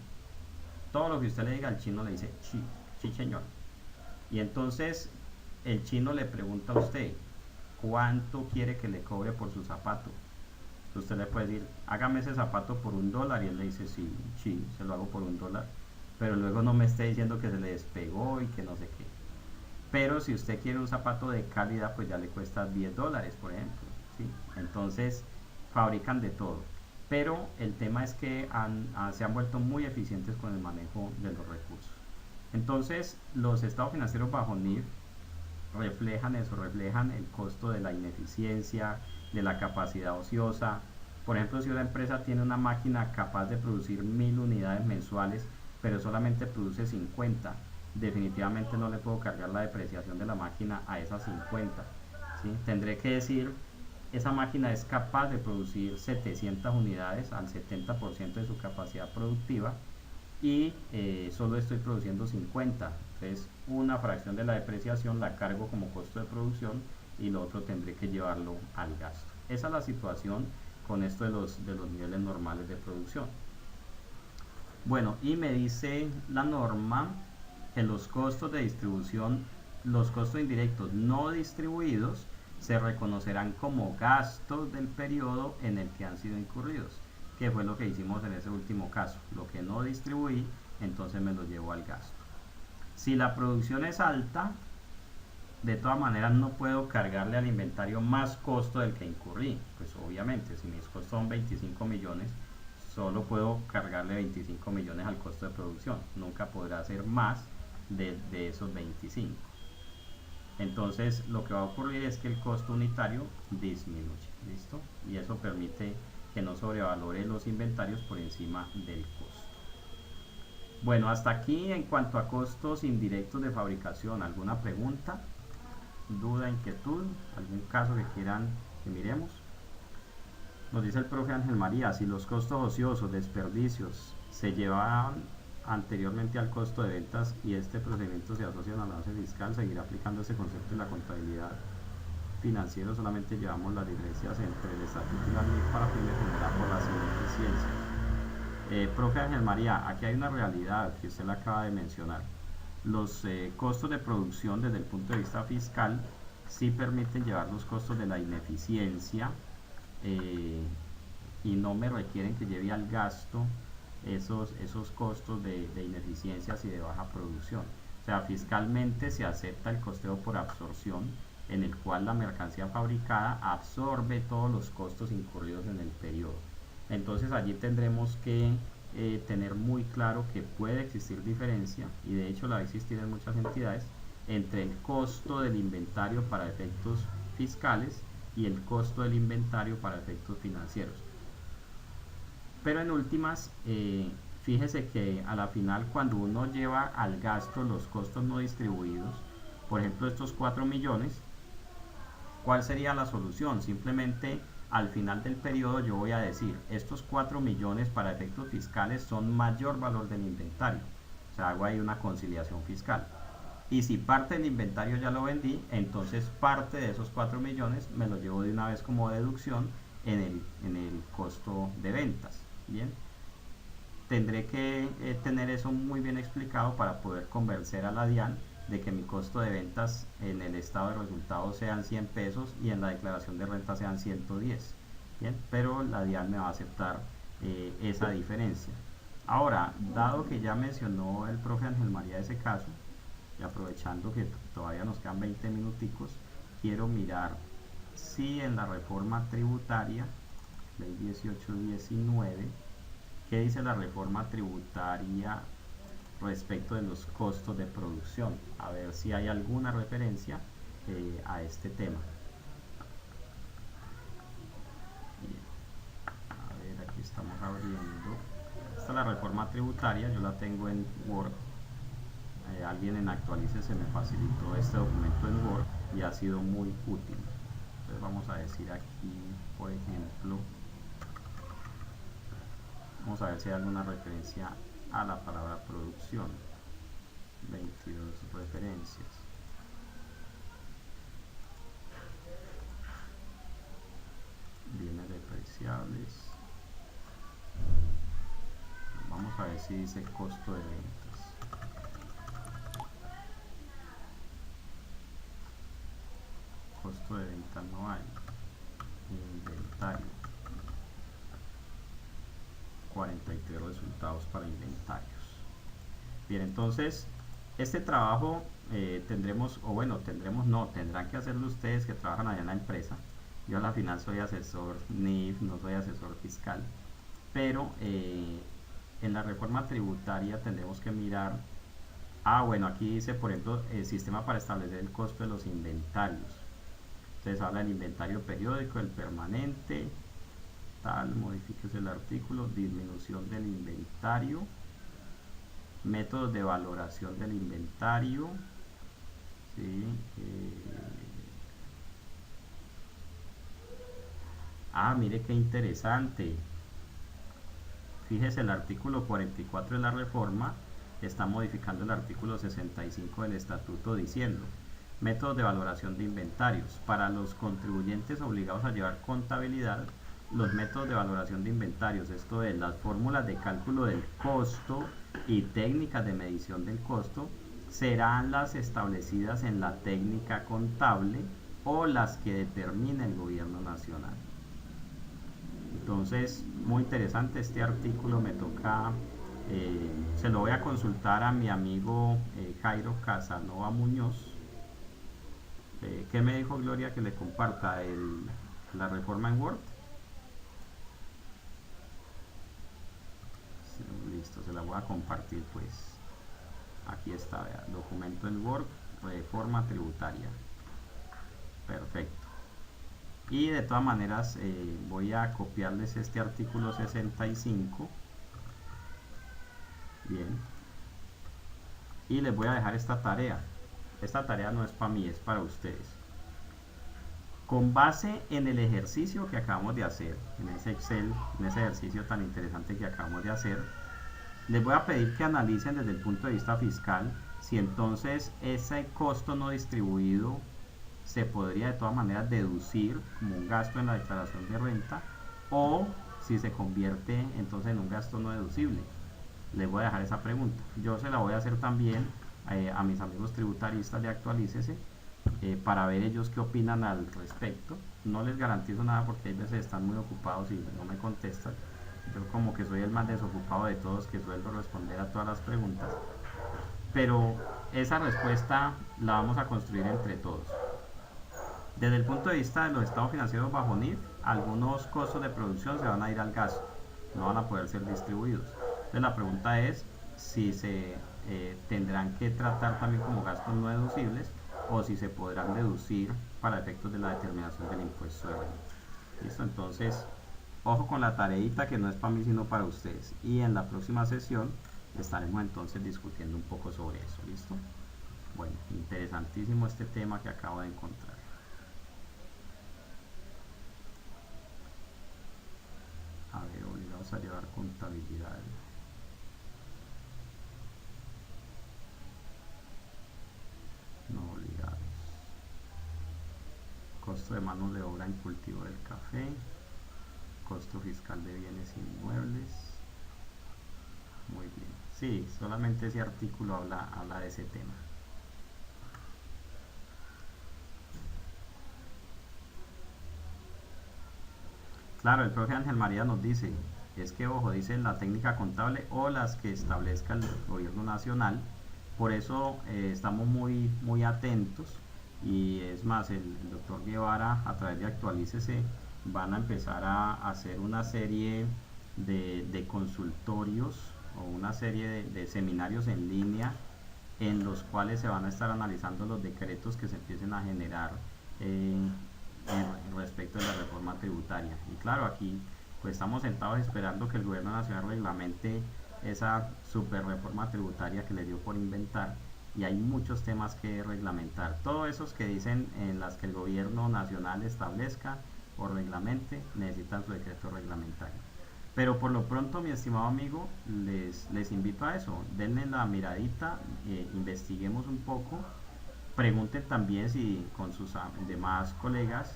Todo lo que usted le diga al chino le dice chi, chi señor. Y entonces el chino le pregunta a usted, ¿cuánto quiere que le cobre por su zapato? Entonces usted le puede decir, hágame ese zapato por $1, y él le dice, sí, sí, se lo hago por $1. Pero luego no me esté diciendo que se le despegó y que no sé qué. Pero si usted quiere un zapato de calidad, pues ya le cuesta $10, por ejemplo, ¿sí? Entonces fabrican de todo. Pero el tema es que se han vuelto muy eficientes con el manejo de los recursos. Entonces los estados financieros bajo NIF reflejan eso, reflejan el costo de la ineficiencia, de la capacidad ociosa. Por ejemplo, si una empresa tiene una máquina capaz de producir 1000 unidades mensuales, pero solamente produce 50, definitivamente no le puedo cargar la depreciación de la máquina a esas 50, ¿sí? Tendré que decir, esa máquina es capaz de producir 700 unidades al 70% de su capacidad productiva, y solo estoy produciendo 50, entonces una fracción de la depreciación la cargo como costo de producción y lo otro tendré que llevarlo al gasto. Esa es la situación con esto de los niveles normales de producción. Bueno, y me dice la norma que los costos de distribución, los costos indirectos no distribuidos, se reconocerán como gastos del periodo en el que han sido incurridos, que fue lo que hicimos en ese último caso. Lo que no distribuí, entonces me lo llevo al gasto. Si la producción es alta, de todas maneras no puedo cargarle al inventario más costo del que incurrí. Pues obviamente, si mis costos son 25 millones, solo puedo cargarle 25 millones al costo de producción. Nunca podrá ser más de esos 25. Entonces lo que va a ocurrir es que el costo unitario disminuye, ¿listo? Y eso permite que no sobrevalore los inventarios por encima del costo. Bueno, hasta aquí en cuanto a costos indirectos de fabricación. ¿Alguna pregunta, duda, inquietud, algún caso que quieran que miremos? Nos dice el profe Ángel María, si los costos ociosos, desperdicios, se llevaban anteriormente al costo de ventas y este procedimiento se asocia a la base fiscal, seguirá aplicando ese concepto en la contabilidad financiera, solamente llevamos las diferencias entre el estatuto y la ley para fines generados por las ineficiencias. Profe Ángel María, aquí hay una realidad que usted la acaba de mencionar. Los costos de producción desde el punto de vista fiscal sí permiten llevar los costos de la ineficiencia, y no me requieren que lleve al gasto esos costos de ineficiencias y de baja producción. O sea, fiscalmente se acepta el costeo por absorción, en el cual la mercancía fabricada absorbe todos los costos incurridos en el periodo. Entonces allí tendremos que tener muy claro que puede existir diferencia, y de hecho la va a existir en muchas entidades, entre el costo del inventario para efectos fiscales y el costo del inventario para efectos financieros. Pero en últimas, fíjese que a la final cuando uno lleva al gasto los costos no distribuidos, por ejemplo estos 4 millones, ¿cuál sería la solución? Simplemente al final del periodo yo voy a decir, estos 4 millones para efectos fiscales son mayor valor del inventario. O sea, hago ahí una conciliación fiscal. Y si parte del inventario ya lo vendí, entonces parte de esos 4 millones me lo llevo de una vez como deducción en el costo de ventas. Bien, tendré que tener eso muy bien explicado para poder convencer a la DIAN de que mi costo de ventas en el estado de resultados sean 100 pesos y en la declaración de renta sean 110. Bien, pero la DIAN me va a aceptar esa diferencia. Ahora, dado que ya mencionó el profe Ángel María ese caso, y aprovechando que todavía nos quedan 20 minuticos, quiero mirar si en la reforma tributaria, ley 1819, ¿qué dice la reforma tributaria respecto de los costos de producción? A ver si hay alguna referencia a este tema. Bien. A ver, aquí estamos abriendo. Esta es la reforma tributaria, yo la tengo en Word. Alguien en Actualice me facilitó este documento en Word y ha sido muy útil. Entonces vamos a decir aquí, por ejemplo, vamos a ver si hay alguna referencia a la palabra producción. 22 referencias. Bienes depreciables. Vamos a ver si dice costo de ventas. Costo de venta no hay. Inventario. 43 resultados para inventarios. Bien, entonces este trabajo tendremos, o bueno, tendrán que hacerlo ustedes que trabajan allá en la empresa. Yo a la final soy asesor NIF, no soy asesor fiscal, pero en la reforma tributaria tendremos que mirar, bueno, aquí dice, por ejemplo, el sistema para establecer el costo de los inventarios. Entonces habla del inventario periódico, el permanente, tal, modifíquese el artículo, disminución del inventario, métodos de valoración del inventario, ¿sí? Mire qué interesante. Fíjese, el artículo 44 de la reforma está modificando el artículo 65 del estatuto diciendo: métodos de valoración de inventarios. Para los contribuyentes obligados a llevar contabilidad, los métodos de valoración de inventarios, esto es, las fórmulas de cálculo del costo y técnicas de medición del costo, serán las establecidas en la técnica contable o las que determine el gobierno nacional. Entonces, muy interesante este artículo, me toca, se lo voy a consultar a mi amigo Jairo Casanova Muñoz. ¿Qué me dijo Gloria? Que le comparta la reforma en Word. Listo, se la voy a compartir pues. Aquí está, vea, documento en Word, reforma tributaria. Perfecto. Y de todas maneras voy a copiarles este artículo 65. Bien. Y les voy a dejar esta tarea. Esta tarea no es para mí, es para ustedes. Con base en el ejercicio que acabamos de hacer, en ese Excel, en ese ejercicio tan interesante que acabamos de hacer, les voy a pedir que analicen desde el punto de vista fiscal si entonces ese costo no distribuido se podría de todas maneras deducir como un gasto en la declaración de renta, o si se convierte entonces en un gasto no deducible. Les voy a dejar esa pregunta. Yo se la voy a hacer también a mis amigos tributaristas de Actualícese, para ver ellos qué opinan al respecto. No les garantizo nada porque hay veces están muy ocupados y no me contestan. Yo como que soy el más desocupado de todos, que suelo responder a todas las preguntas, pero esa respuesta la vamos a construir entre todos. Desde el punto de vista de los estados financieros bajo NIF, algunos costos de producción se van a ir al gasto, no van a poder ser distribuidos. Entonces la pregunta es si se tendrán que tratar también como gastos no deducibles, o si se podrán deducir para efectos de la determinación del impuesto de renta. ¿Listo? Entonces, ojo con la tareita que no es para mí sino para ustedes. Y en la próxima sesión estaremos entonces discutiendo un poco sobre eso, ¿listo? Bueno, interesantísimo este tema que acabo de encontrar. A ver, obligados a llevar contabilidad. No obligados. Costo de mano de obra en cultivo del café. Costo fiscal de bienes inmuebles. Muy bien. Sí, solamente ese artículo habla de ese tema. Claro, el profe Ángel María nos dice, es que ojo, dice la técnica contable o las que establezca el gobierno nacional. Por eso estamos muy atentos, y es más, el doctor Guevara a través de Actualícese van a empezar a hacer una serie de consultorios o una serie de seminarios en línea en los cuales se van a estar analizando los decretos que se empiecen a generar respecto de la reforma tributaria. Y claro, aquí pues estamos sentados esperando que el gobierno nacional reglamente esa super reforma tributaria que le dio por inventar, y hay muchos temas que reglamentar. Todos esos que dicen en las que el gobierno nacional establezca o reglamente necesitan su decreto reglamentario. Pero por lo pronto, mi estimado amigo, les invito a eso, denle la miradita, investiguemos un poco, pregunten también si con sus demás colegas,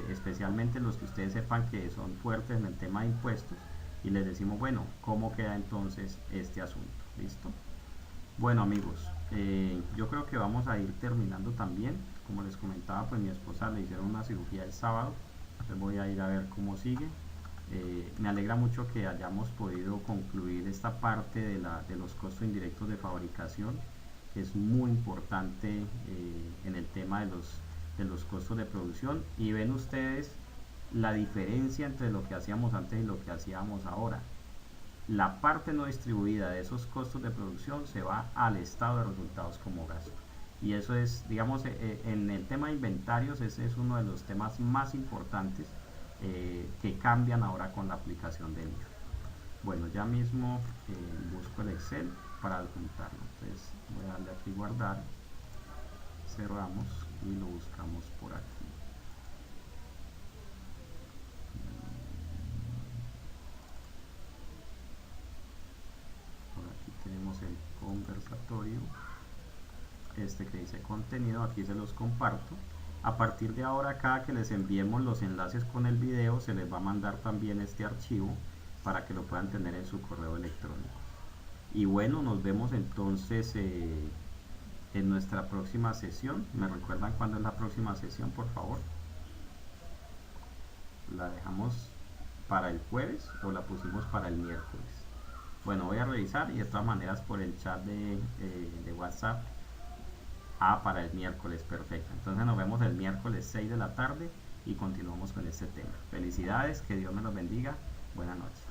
especialmente los que ustedes sepan que son fuertes en el tema de impuestos, y les decimos, bueno, ¿cómo queda entonces este asunto? ¿Listo? Bueno, amigos, yo creo que vamos a ir terminando también. Como les comentaba, pues mi esposa le hicieron una cirugía el sábado, entonces voy a ir a ver cómo sigue. Me alegra mucho que hayamos podido concluir esta parte de los costos indirectos de fabricación, que es muy importante en el tema de los costos de producción. Y ven ustedes la diferencia entre lo que hacíamos antes y lo que hacíamos ahora. La parte no distribuida de esos costos de producción se va al estado de resultados como gasto. Y eso es, digamos, en el tema de inventarios, ese es uno de los temas más importantes que cambian ahora con la aplicación del IVA. Bueno, ya mismo busco el Excel para adjuntarlo. Entonces voy a darle aquí guardar, cerramos y lo buscamos por aquí. Por aquí tenemos el conversatorio, este que dice contenido, aquí se los comparto. A partir de ahora, cada que les enviemos los enlaces con el video, se les va a mandar también este archivo para que lo puedan tener en su correo electrónico. Y bueno, nos vemos entonces en nuestra próxima sesión. ¿Me recuerdan cuándo es la próxima sesión, por favor? ¿La dejamos para el jueves o la pusimos para el miércoles? Bueno, voy a revisar, y de todas maneras por el chat de WhatsApp. Para el miércoles, perfecto. Entonces nos vemos el miércoles 6 de la tarde y continuamos con este tema. Felicidades, que Dios me los bendiga. Buenas noches.